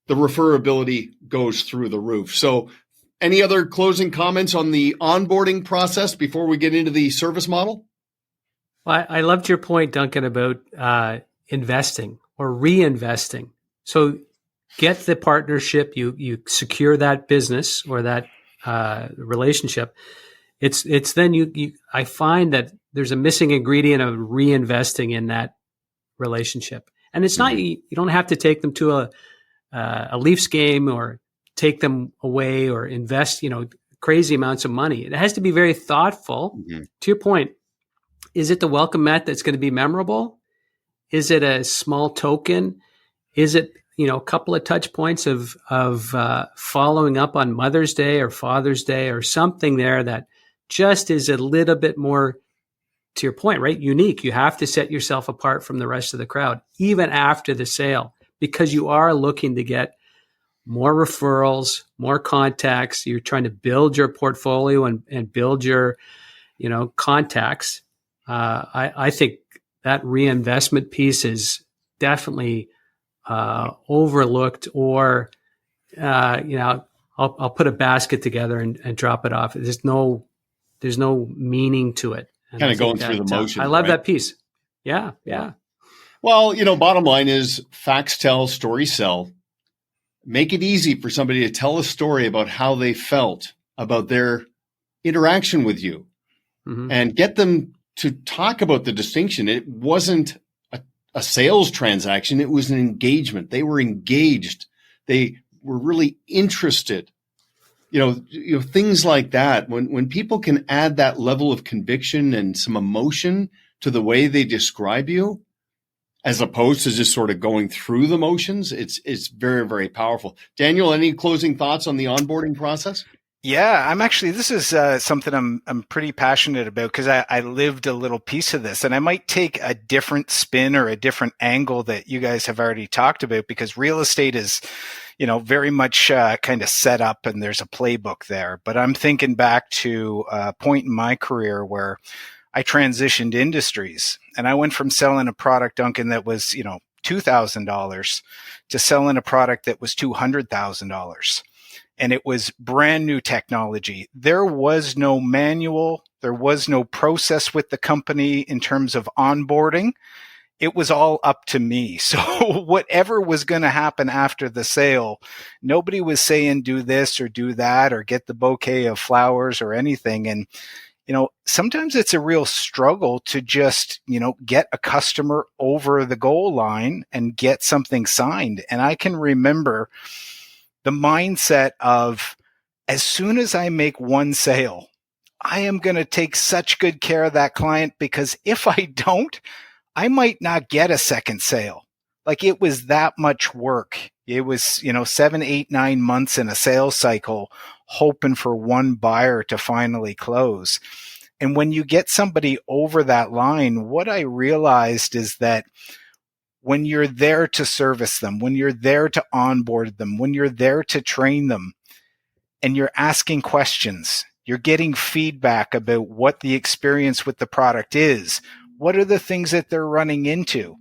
the referability goes through the roof. So any other closing comments on the onboarding process before we get into the service model? Well, I loved your point, Duncan, about investing or reinvesting. So get the partnership, you secure that business or that relationship. It's then I find that there's a missing ingredient of reinvesting in that relationship. And it's not, you don't have to take them to a Leafs game or take them away or invest, crazy amounts of money. It has to be very thoughtful. Mm-hmm. To your point, is it the welcome mat that's going to be memorable? Is it a small token? Is it, a couple of touch points of following up on Mother's Day or Father's Day or something there that just is a little bit more, to your point, right? Unique. You have to set yourself apart from the rest of the crowd, even after the sale, because you are looking to get more referrals, more contacts. You're trying to build your portfolio and build your, contacts. I think that reinvestment piece is definitely overlooked, or I'll put a basket together and drop it off. There's no meaning to it. And kind of going through the motions. I love right? that piece. Yeah. Well, bottom line is facts tell, stories sell. Make it easy for somebody to tell a story about how they felt about their interaction with you, and get them to talk about the distinction. It wasn't a sales transaction. It was an engagement. They were engaged. They were really interested. Things like that. When people can add that level of conviction and some emotion to the way they describe you, as opposed to just sort of going through the motions, it's very, very powerful. Daniel, any closing thoughts on the onboarding process? Yeah, this is something I'm pretty passionate about, because I lived a little piece of this, and I might take a different spin or a different angle that you guys have already talked about, because real estate is, very much kind of set up and there's a playbook there. But I'm thinking back to a point in my career where I transitioned industries, and I went from selling a product, Duncan, that was, $2,000 to selling a product that was $200,000. And it was brand new technology. There was no manual. There was no process with the company in terms of onboarding. it was all up to me. So whatever was going to happen after the sale, nobody was saying do this or do that or get the bouquet of flowers or anything. And, sometimes it's a real struggle to just, get a customer over the goal line and get something signed. And I can remember the mindset of, as soon as I make one sale, I am going to take such good care of that client, because if I don't, I might not get a second sale. Like, it was that much work. It was, 7, 8, 9 months in a sales cycle, hoping for one buyer to finally close. And when you get somebody over that line, what I realized is that when you're there to service them, when you're there to onboard them, when you're there to train them, and you're asking questions, you're getting feedback about what the experience with the product is. What are the things that they're running into?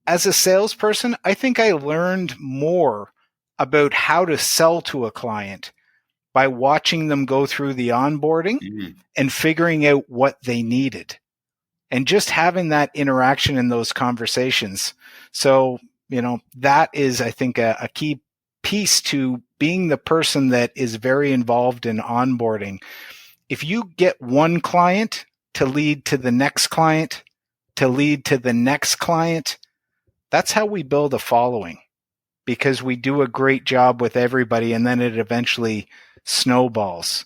As a salesperson, I think I learned more about how to sell to a client by watching them go through the onboarding and figuring out what they needed, and just having that interaction in those conversations. So, that is, I think, a key piece to being the person that is very involved in onboarding. If you get one client to lead to the next client, to lead to the next client, that's how we build a following, because we do a great job with everybody, and then it eventually snowballs.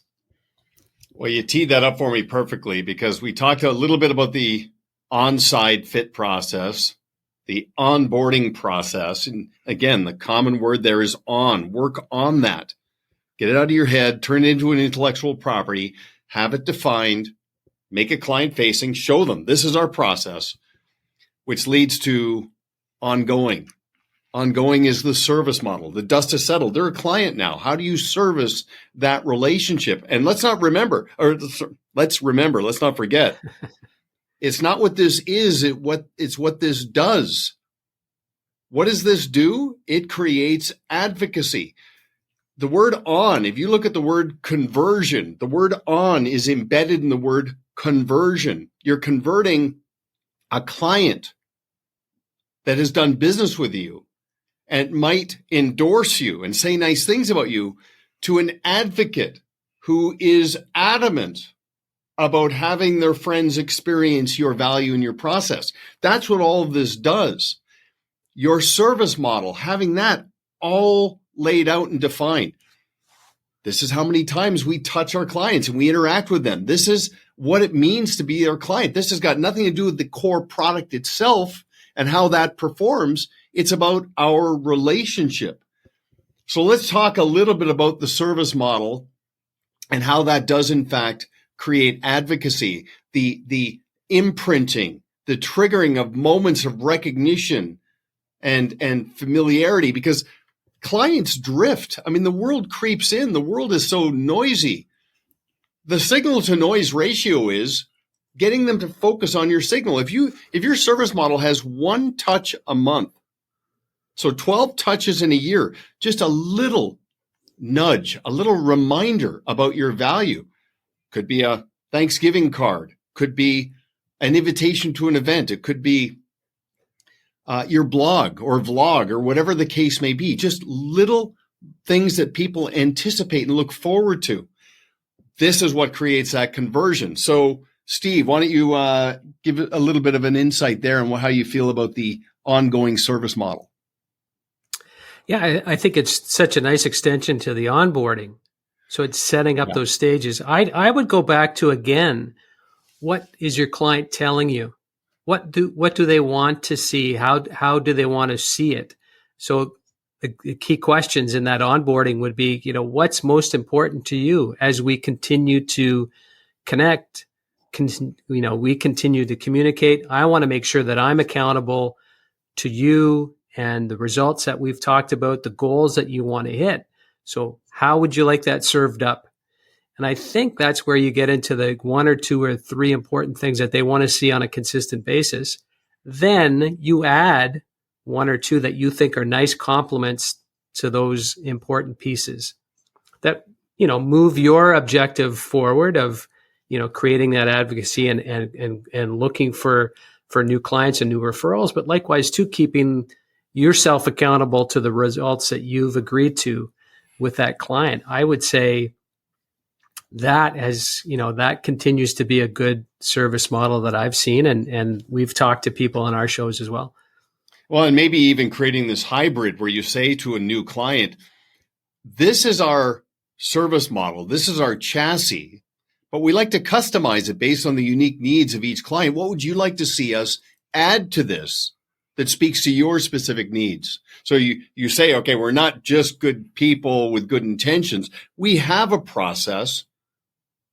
Well, you teed that up for me perfectly, because we talked a little bit about the on-site fit process, the onboarding process. And again, the common word there is on. Work on that. Get it out of your head, turn it into an intellectual property, have it defined, make it client-facing, show them this is our process, which leads to ongoing. Ongoing is the service model. The dust has settled. They're a client now. How do you service that relationship? And let's not forget, it's not what this is, it's what this does. What does this do? It creates advocacy. The word on, if you look at the word conversion, the word on is embedded in the word conversion. You're converting a client that has done business with you and might endorse you and say nice things about you to an advocate who is adamant about having their friends experience your value and your process. That's what all of this does. Your service model, having that all laid out and defined. This is how many times we touch our clients and we interact with them. This is what it means to be their client. This has got nothing to do with the core product itself and how that performs. It's about our relationship. So let's talk a little bit about the service model and how that does, in fact, create advocacy, the imprinting, the triggering of moments of recognition and familiarity, because clients drift. I mean, the world creeps in. The world is so noisy. The signal to noise ratio is getting them to focus on your signal. If your service model has one touch a month, so 12 touches in a year, just a little nudge, a little reminder about your value. Could be a Thanksgiving card, could be an invitation to an event. It could be your blog or vlog or whatever the case may be. Just little things that people anticipate and look forward to. This is what creates that conversion. So, Steve, why don't you give a little bit of an insight there on how you feel about the ongoing service model? Yeah, I think it's such a nice extension to the onboarding. So it's setting up those stages. I would go back to, again, what is your client telling you? What do they want to see? How do they want to see it? So the key questions in that onboarding would be, what's most important to you as we continue to connect? We continue to communicate. I want to make sure that I'm accountable to you and the results that we've talked about, the goals that you want to hit. So how would you like that served up? And I think that's where you get into the 1 or 2 or 3 important things that they want to see on a consistent basis. Then you add 1 or 2 that you think are nice complements to those important pieces that, move your objective forward of, creating that advocacy and looking for for new clients and new referrals, but likewise too, keeping yourself accountable to the results that you've agreed to with that client. I would say that that continues to be a good service model that I've seen. And we've talked to people on our shows as well. Well, and maybe even creating this hybrid where you say to a new client, this is our service model, this is our chassis, but we like to customize it based on the unique needs of each client. What would you like to see us add to this that speaks to your specific needs? So you say, okay, we're not just good people with good intentions. We have a process,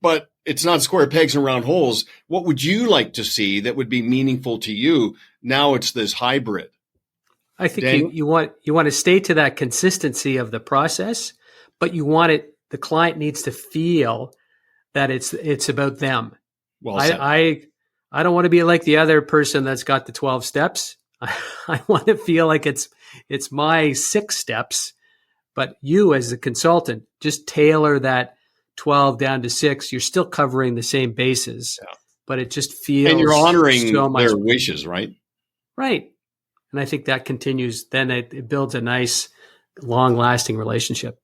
but it's not square pegs and round holes. What would you like to see that would be meaningful to you? Now it's this hybrid. I think you want to stay to that consistency of the process, but the client needs to feel that it's about them. Well said. I don't want to be like the other person that's got the 12 steps. I want to feel like it's my 6 steps, but you as a consultant, just tailor that 12 down to 6. You're still covering the same bases, but it just feels, and you're honoring so their wishes, right? Right. And I think that continues, then it builds a nice, long-lasting relationship.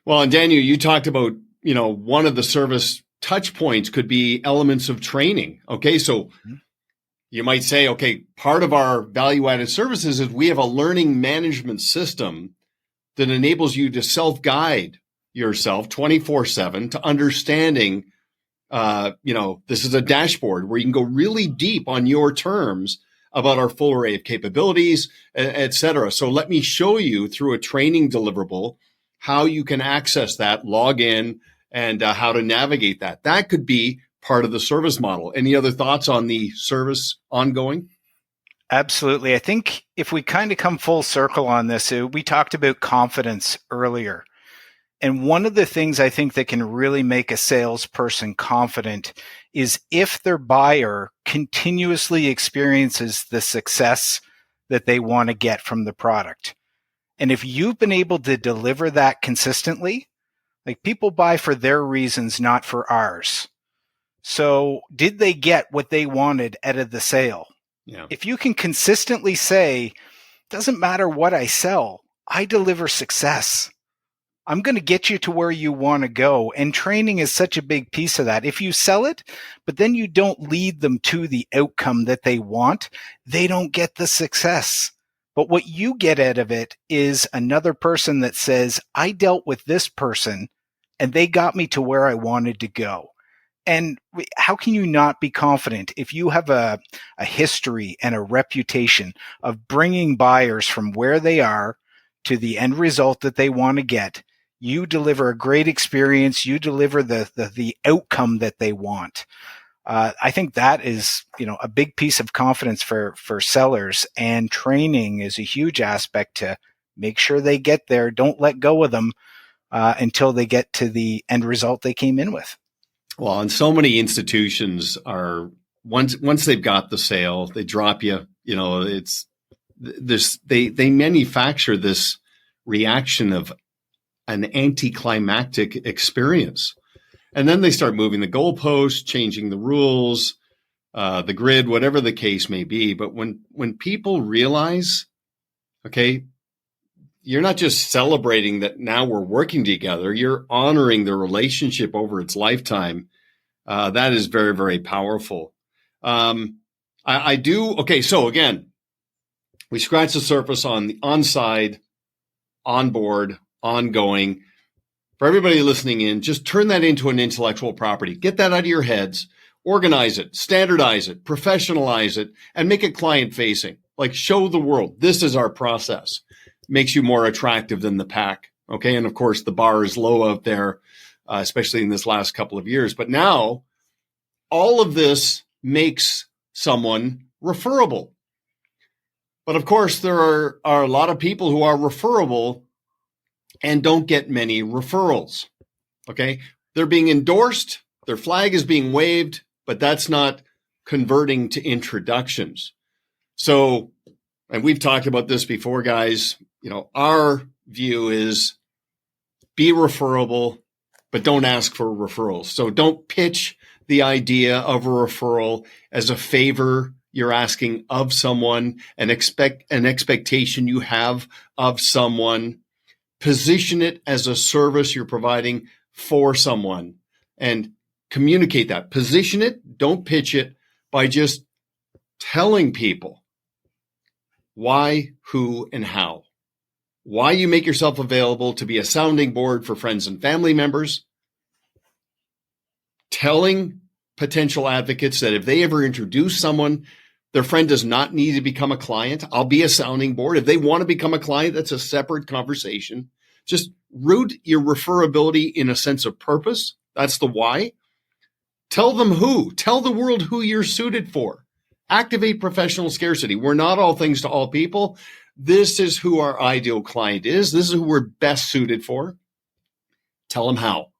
Well, and Daniel, you talked about, one of the service touch points could be elements of training. Okay, so you might say, okay, part of our value-added services is we have a learning management system that enables you to self-guide yourself 24/7 to understanding, this is a dashboard where you can go really deep on your terms about our full array of capabilities, et cetera. So let me show you through a training deliverable how you can access that, log in, and how to navigate that. That could be part of the service model. Any other thoughts on the service ongoing? Absolutely. I think if we kind of come full circle on this, we talked about confidence earlier. And one of the things I think that can really make a salesperson confident is if their buyer continuously experiences the success that they want to get from the product. And if you've been able to deliver that consistently, like people buy for their reasons, not for ours. So did they get what they wanted out of the sale? Yeah. If you can consistently say, doesn't matter what I sell, I deliver success. I'm going to get you to where you want to go. And training is such a big piece of that. If you sell it, but then you don't lead them to the outcome that they want, they don't get the success. But what you get out of it is another person that says, I dealt with this person and they got me to where I wanted to go. And how can you not be confident if you have a history and a reputation of bringing buyers from where they are to the end result that they want to get? You deliver a great experience. You deliver the outcome that they want. I think that is, a big piece of confidence for sellers, and training is a huge aspect to make sure they get there. Don't let go of them until they get to the end result they came in with. Well, and so many institutions are once they've got the sale, they drop you. It's this. They manufacture this reaction of an anticlimactic experience. And then they start moving the goalposts, changing the rules, the grid, whatever the case may be. But when people realize, okay, you're not just celebrating that now we're working together, you're honoring the relationship over its lifetime. That is very, very powerful. I do. Okay. So again, we scratch the surface on the on-side, on-board, ongoing. For everybody listening in, just turn that into an intellectual property. Get that out of your heads, organize it, standardize it, professionalize it, and make it client-facing. Like, show the world, this is our process. Makes you more attractive than the pack. Okay. And of course, the bar is low out there, especially in this last couple of years. But now, all of this makes someone referable. But of course, there are a lot of people who are referable and don't get many referrals. Okay. They're being endorsed. Their flag is being waved, but that's not converting to introductions. So, and we've talked about this before, guys, our view is be referable, but don't ask for referrals. So don't pitch the idea of a referral as a favor you're asking of someone, an expectation you have of someone. Position it as a service you're providing for someone and communicate that. Position it, don't pitch it by just telling people why, who, and how. Why you make yourself available to be a sounding board for friends and family members. Telling potential advocates that if they ever introduce someone, their friend does not need to become a client. I'll be a sounding board. If they want to become a client, that's a separate conversation. Just root your referability in a sense of purpose. That's the why. Tell them who. Tell the world who you're suited for. Activate professional scarcity. We're not all things to all people. This is who our ideal client is. This is who we're best suited for. Tell them how.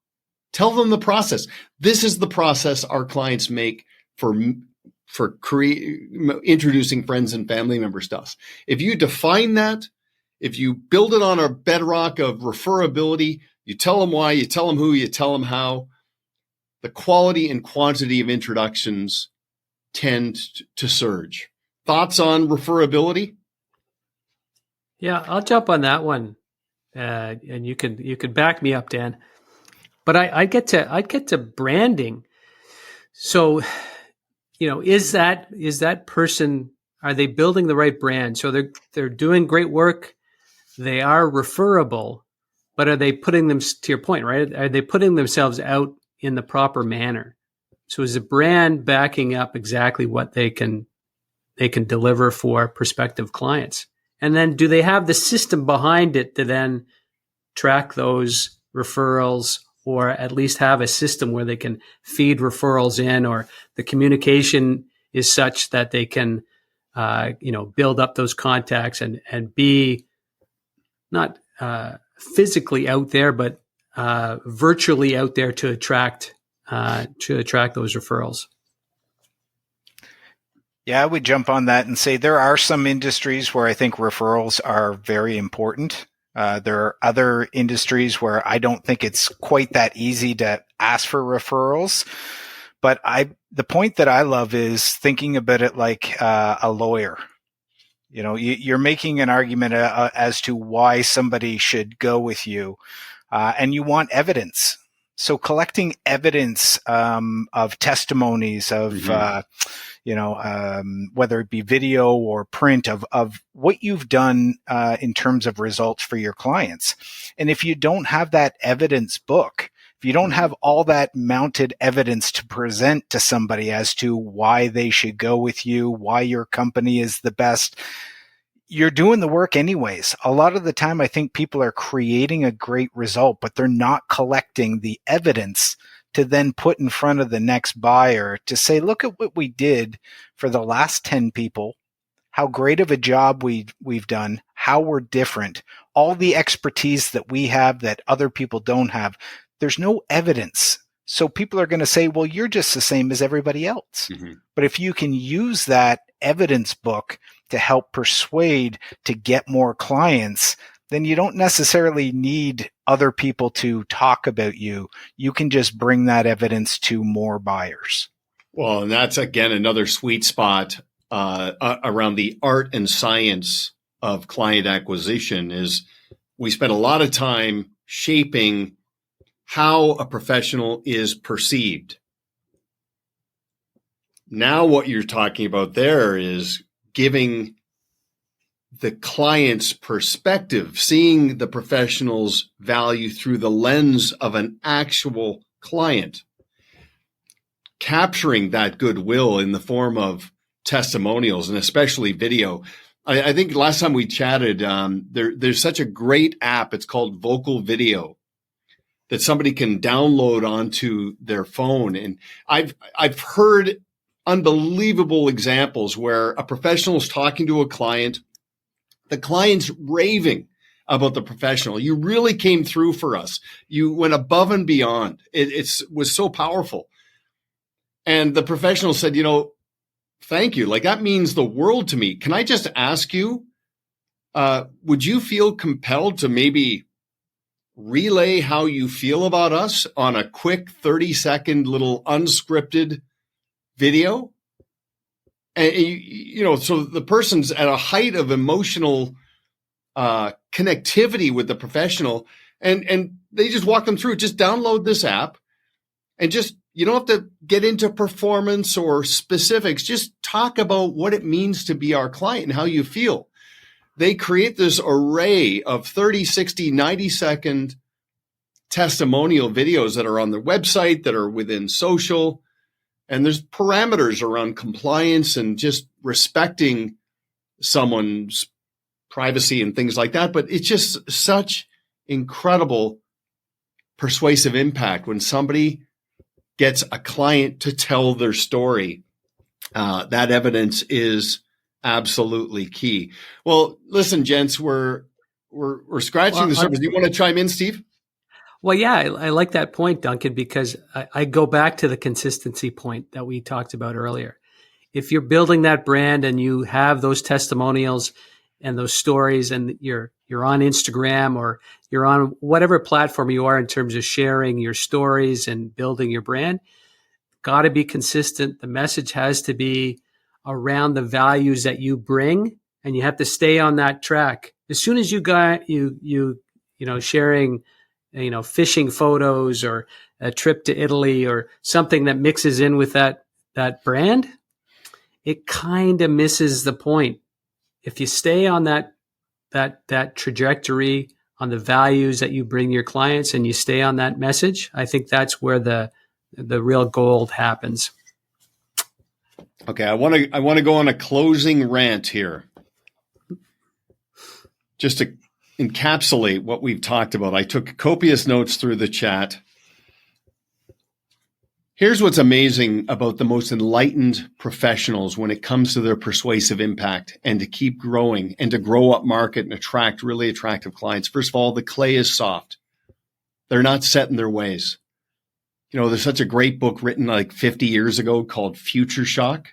Tell them the process. This is the process our clients make for introducing friends and family members to us. If you define that, if you build it on a bedrock of referability, you tell them why, you tell them who, you tell them how, the quality and quantity of introductions tend to surge. Thoughts on referability? Yeah, I'll jump on that one, and you can back me up, Dan. But I get to branding. So, is that person, are they building the right brand? So they're doing great work. They are referable, but are they putting them, to your point, right? Are they putting themselves out in the proper manner? So is the brand backing up exactly what they can deliver for prospective clients? And then do they have the system behind it to then track those referrals, or at least have a system where they can feed referrals in, or the communication is such that they can, build up those contacts and be not physically out there, but virtually out there to attract those referrals. Yeah, I would jump on that and say there are some industries where I think referrals are very important. There are other industries where I don't think it's quite that easy to ask for referrals. But the point that I love is thinking about it like a lawyer. You're making an argument as to why somebody should go with you, and you want evidence. So collecting evidence of testimonies of, whether it be video or print of what you've done in terms of results for your clients. And if you don't have that evidence book, if you don't have all that mounted evidence to present to somebody as to why they should go with you, why your company is the best, you're doing the work anyways. A lot of the time, I think people are creating a great result, but they're not collecting the evidence to then put in front of the next buyer to say, look at what we did for the last 10 people, how great of a job we've done, how we're different, all the expertise that we have that other people don't have. There's no evidence. So people are going to say, well, you're just the same as everybody else. Mm-hmm. But if you can use that evidence book to help persuade to get more clients, then you don't necessarily need other people to talk about you. You can just bring that evidence to more buyers. Well, and that's, again, another sweet spot around the art and science of client acquisition is we spend a lot of time shaping how a professional is perceived. Now what you're talking about there is giving the client's perspective, seeing the professional's value through the lens of an actual client, capturing that goodwill in the form of testimonials and especially video. I think last time we chatted, there's such a great app. It's called Vocal Video that somebody can download onto their phone. And I've heard unbelievable examples where a professional is talking to a client. The client's raving about the professional. You really came through for us. You went above and beyond. It was so powerful. And the professional said, thank you. Like, that means the world to me. Can I just ask you, would you feel compelled to maybe relay how you feel about us on a quick 30-second little unscripted video. And, so the person's at a height of emotional connectivity with the professional, and they just walk them through. Just download this app, and just, you don't have to get into performance or specifics. Just talk about what it means to be our client and how you feel. They create this array of 30, 60, 90-second testimonial videos that are on their website, that are within social. And there's parameters around compliance and just respecting someone's privacy and things like that. But it's just such incredible persuasive impact when somebody gets a client to tell their story. That evidence is absolutely key. Well, listen, gents, we're scratching the surface. Do you want to chime in, Steve? Well, yeah, I like that point, Duncan, because I go back to the consistency point that we talked about earlier. If you're building that brand and you have those testimonials and those stories, and you're on Instagram or you're on whatever platform you are in terms of sharing your stories and building your brand, got to be consistent. The message has to be around the values that you bring, and you have to stay on that track. As soon as you got you sharing, fishing photos or a trip to Italy or something that mixes in with that brand, it kind of misses the point. If you stay on that trajectory, on the values that you bring your clients, and you stay on that message, I think that's where the real gold happens. Okay, I want to go on a closing rant here, just to encapsulate what we've talked about. I took copious notes through the chat. Here's what's amazing about the most enlightened professionals when it comes to their persuasive impact and to keep growing and to grow up market and attract really attractive clients. First of all, the clay is soft. They're not set in their ways. There's such a great book written like 50 years ago called Future Shock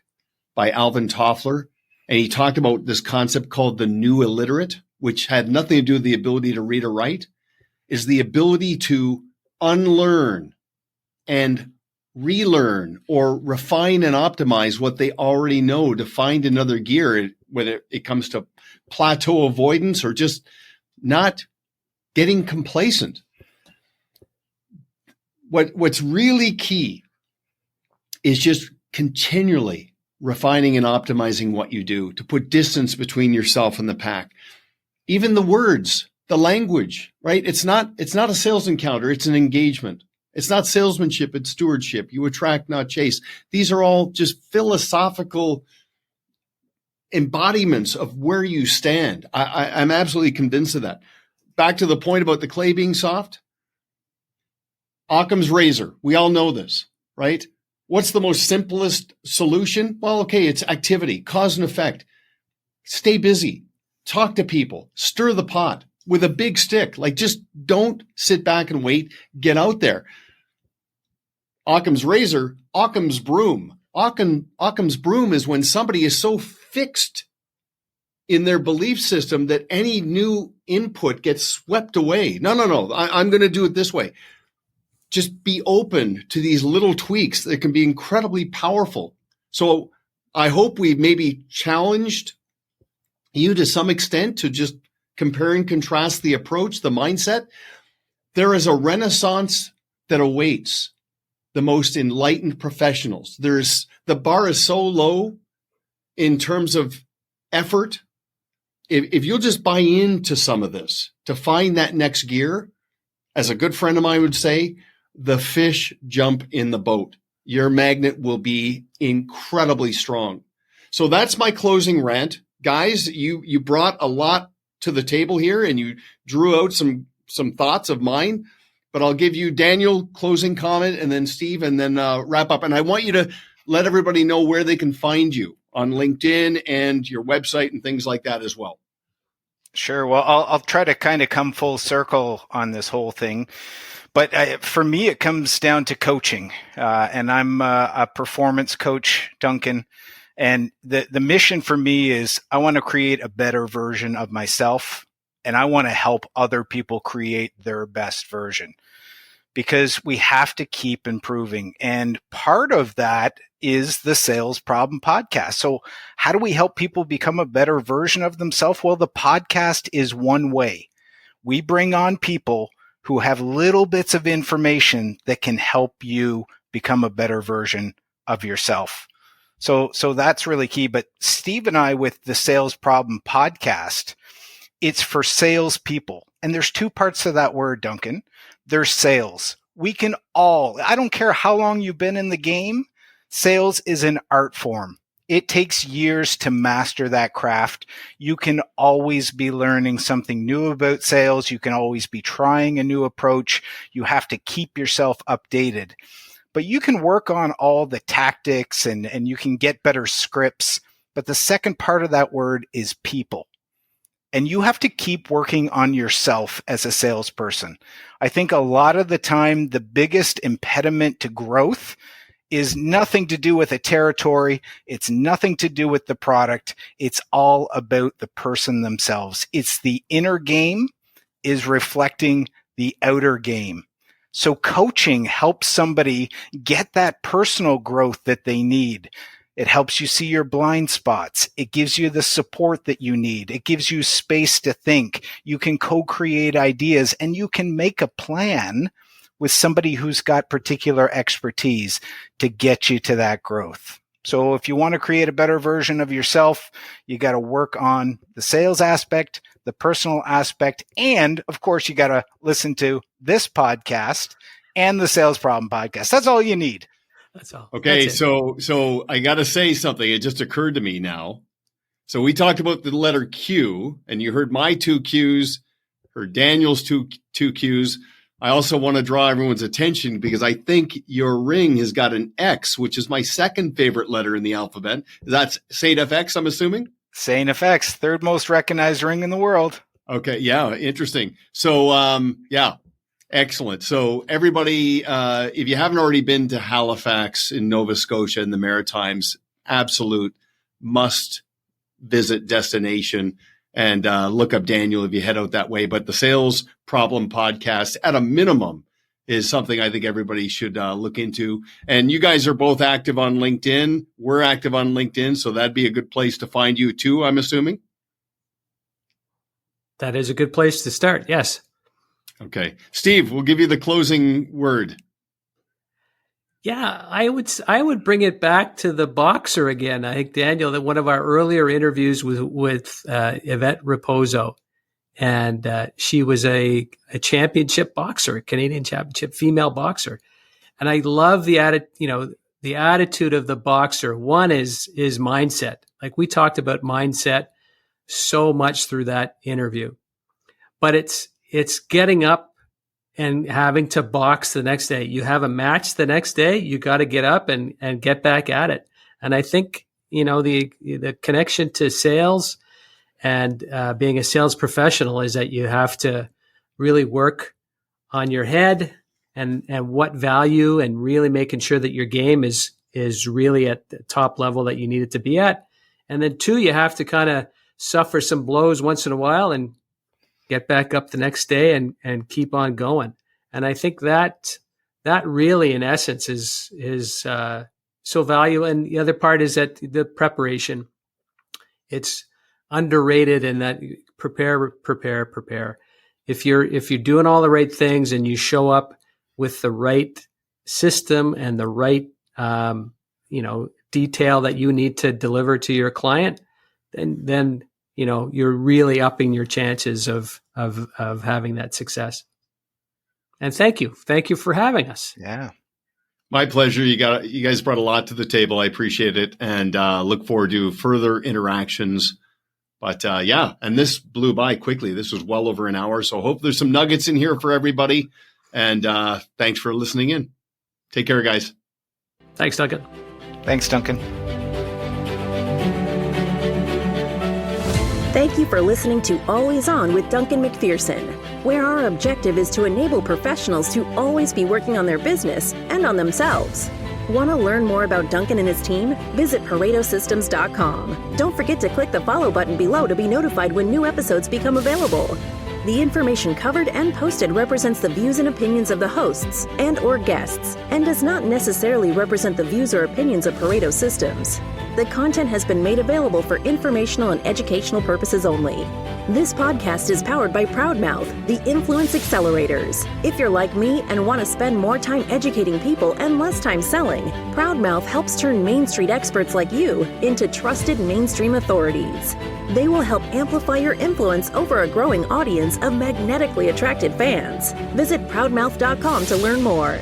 by Alvin Toffler. And he talked about this concept called the new illiterate, which had nothing to do with the ability to read or write, is the ability to unlearn and relearn or refine and optimize what they already know to find another gear, whether it comes to plateau avoidance or just not getting complacent. What's really key is just continually refining and optimizing what you do to put distance between yourself and the pack. Even the words, the language, right? It's not a sales encounter. It's an engagement. It's not salesmanship. It's stewardship. You attract, not chase. These are all just philosophical embodiments of where you stand. I'm absolutely convinced of that. Back to the point about the clay being soft. Occam's razor. We all know this, right? What's the most simplest solution? Well, okay, it's activity, cause and effect. Stay busy. Talk to people, stir the pot with a big stick. Like, just don't sit back and wait. Get out there. Occam's razor, Occam's broom. Occam's broom is when somebody is so fixed in their belief system that any new input gets swept away. No. I'm going to do it this way. Just be open to these little tweaks that can be incredibly powerful. So I hope we've maybe challenged you to some extent to just compare and contrast the approach, the mindset. There is a renaissance that awaits the most enlightened professionals. The bar is so low in terms of effort. If you'll just buy into some of this to find that next gear, as a good friend of mine would say, the fish jump in the boat. Your magnet will be incredibly strong. So that's my closing rant. Guys, you brought a lot to the table here, and you drew out some thoughts of mine, but I'll give you Daniel closing comment, and then Steve, and then wrap up. And I want you to let everybody know where they can find you on LinkedIn and your website and things like that as well. Sure. Well, I'll try to kind of come full circle on this whole thing. But for me, it comes down to coaching. And I'm a performance coach, Duncan. And the mission for me is I want to create a better version of myself and I want to help other people create their best version, because we have to keep improving. And part of that is the Sales Problem Podcast. So how do we help people become a better version of themselves? Well, the podcast is one way. We bring on people who have little bits of information that can help you become a better version of yourself. So that's really key. But Steve and I, with the Sales Problem Podcast, it's for salespeople. And there's two parts to that word, Duncan. There's sales. We can all, I don't care how long you've been in the game, sales is an art form. It takes years to master that craft. You can always be learning something new about sales. You can always be trying a new approach. You have to keep yourself updated. But you can work on all the tactics and you can get better scripts. But the second part of that word is people. And you have to keep working on yourself as a salesperson. I think a lot of the time, the biggest impediment to growth is nothing to do with a territory. It's nothing to do with the product. It's all about the person themselves. It's the inner game is reflecting the outer game. So coaching helps somebody get that personal growth that they need. It helps you see your blind spots. It gives you the support that you need. It gives you space to think. You can co-create ideas, and you can make a plan with somebody who's got particular expertise to get you to that growth. So if you want to create a better version of yourself, you got to work on the sales aspect, the personal aspect, and of course, you got to listen to this podcast and the Sales Problem Podcast. That's all you need. That's all. Okay, so I got to say something. It just occurred to me now. So we talked about the letter Q, and you heard my two Qs, heard Daniel's two Qs. I also want to draw everyone's attention because I think your ring has got an X, which is my second favorite letter in the alphabet. That's Saint FX, I'm assuming? Saint FX, third most recognized ring in the world. Okay, yeah, interesting. So, yeah. Excellent. So everybody, if you haven't already been to Halifax in Nova Scotia in the Maritimes, absolute must visit destination, and look up Daniel if you head out that way. But the Sales Problem Podcast, at a minimum, is something I think everybody should look into. And you guys are both active on LinkedIn. We're active on LinkedIn, so that'd be a good place to find you too, I'm assuming. That is a good place to start. Yes. Okay. Steve, we'll give you the closing word. Yeah, I would bring it back to the boxer again. I think, Daniel, that one of our earlier interviews with Yvette Raposo, and she was a championship boxer, a Canadian championship female boxer. And I love the attitude of the boxer. One is mindset. Like we talked about mindset so much through that interview, but it's getting up and having to box the next day. You have a match the next day, you got to get up and get back at it. And I think, the connection to sales and being a sales professional is that you have to really work on your head and what value, and really making sure that your game is really at the top level that you need it to be at. And then two, you have to kind of suffer some blows once in a while and get back up the next day and keep on going. And I think that really, in essence, is so valuable. And the other part is that the preparation. It's underrated in that prepare. If you're doing all the right things and you show up with the right system and the right detail that you need to deliver to your client, then you're really upping your chances of having that success. And thank you for having us. Yeah, my pleasure. You guys brought a lot to the table. I appreciate it, and look forward to further interactions. But and this blew by quickly. This was well over an hour, so I hope there's some nuggets in here for everybody. And thanks for listening in. Take care, guys. Thanks, Duncan. Thanks, Duncan. Thank you for listening to Always On with Duncan MacPherson, where our objective is to enable professionals to always be working on their business and on themselves. Want to learn more about Duncan and his team? Visit ParetoSystems.com. Don't forget to click the follow button below to be notified when new episodes become available. The information covered and posted represents the views and opinions of the hosts and/or guests and does not necessarily represent the views or opinions of Pareto Systems. The content has been made available for informational and educational purposes only. This podcast is powered by Proudmouth, the Influence Accelerators. If you're like me and want to spend more time educating people and less time selling, Proudmouth helps turn Main Street experts like you into trusted mainstream authorities. They will help amplify your influence over a growing audience of magnetically attracted fans. Visit proudmouth.com to learn more.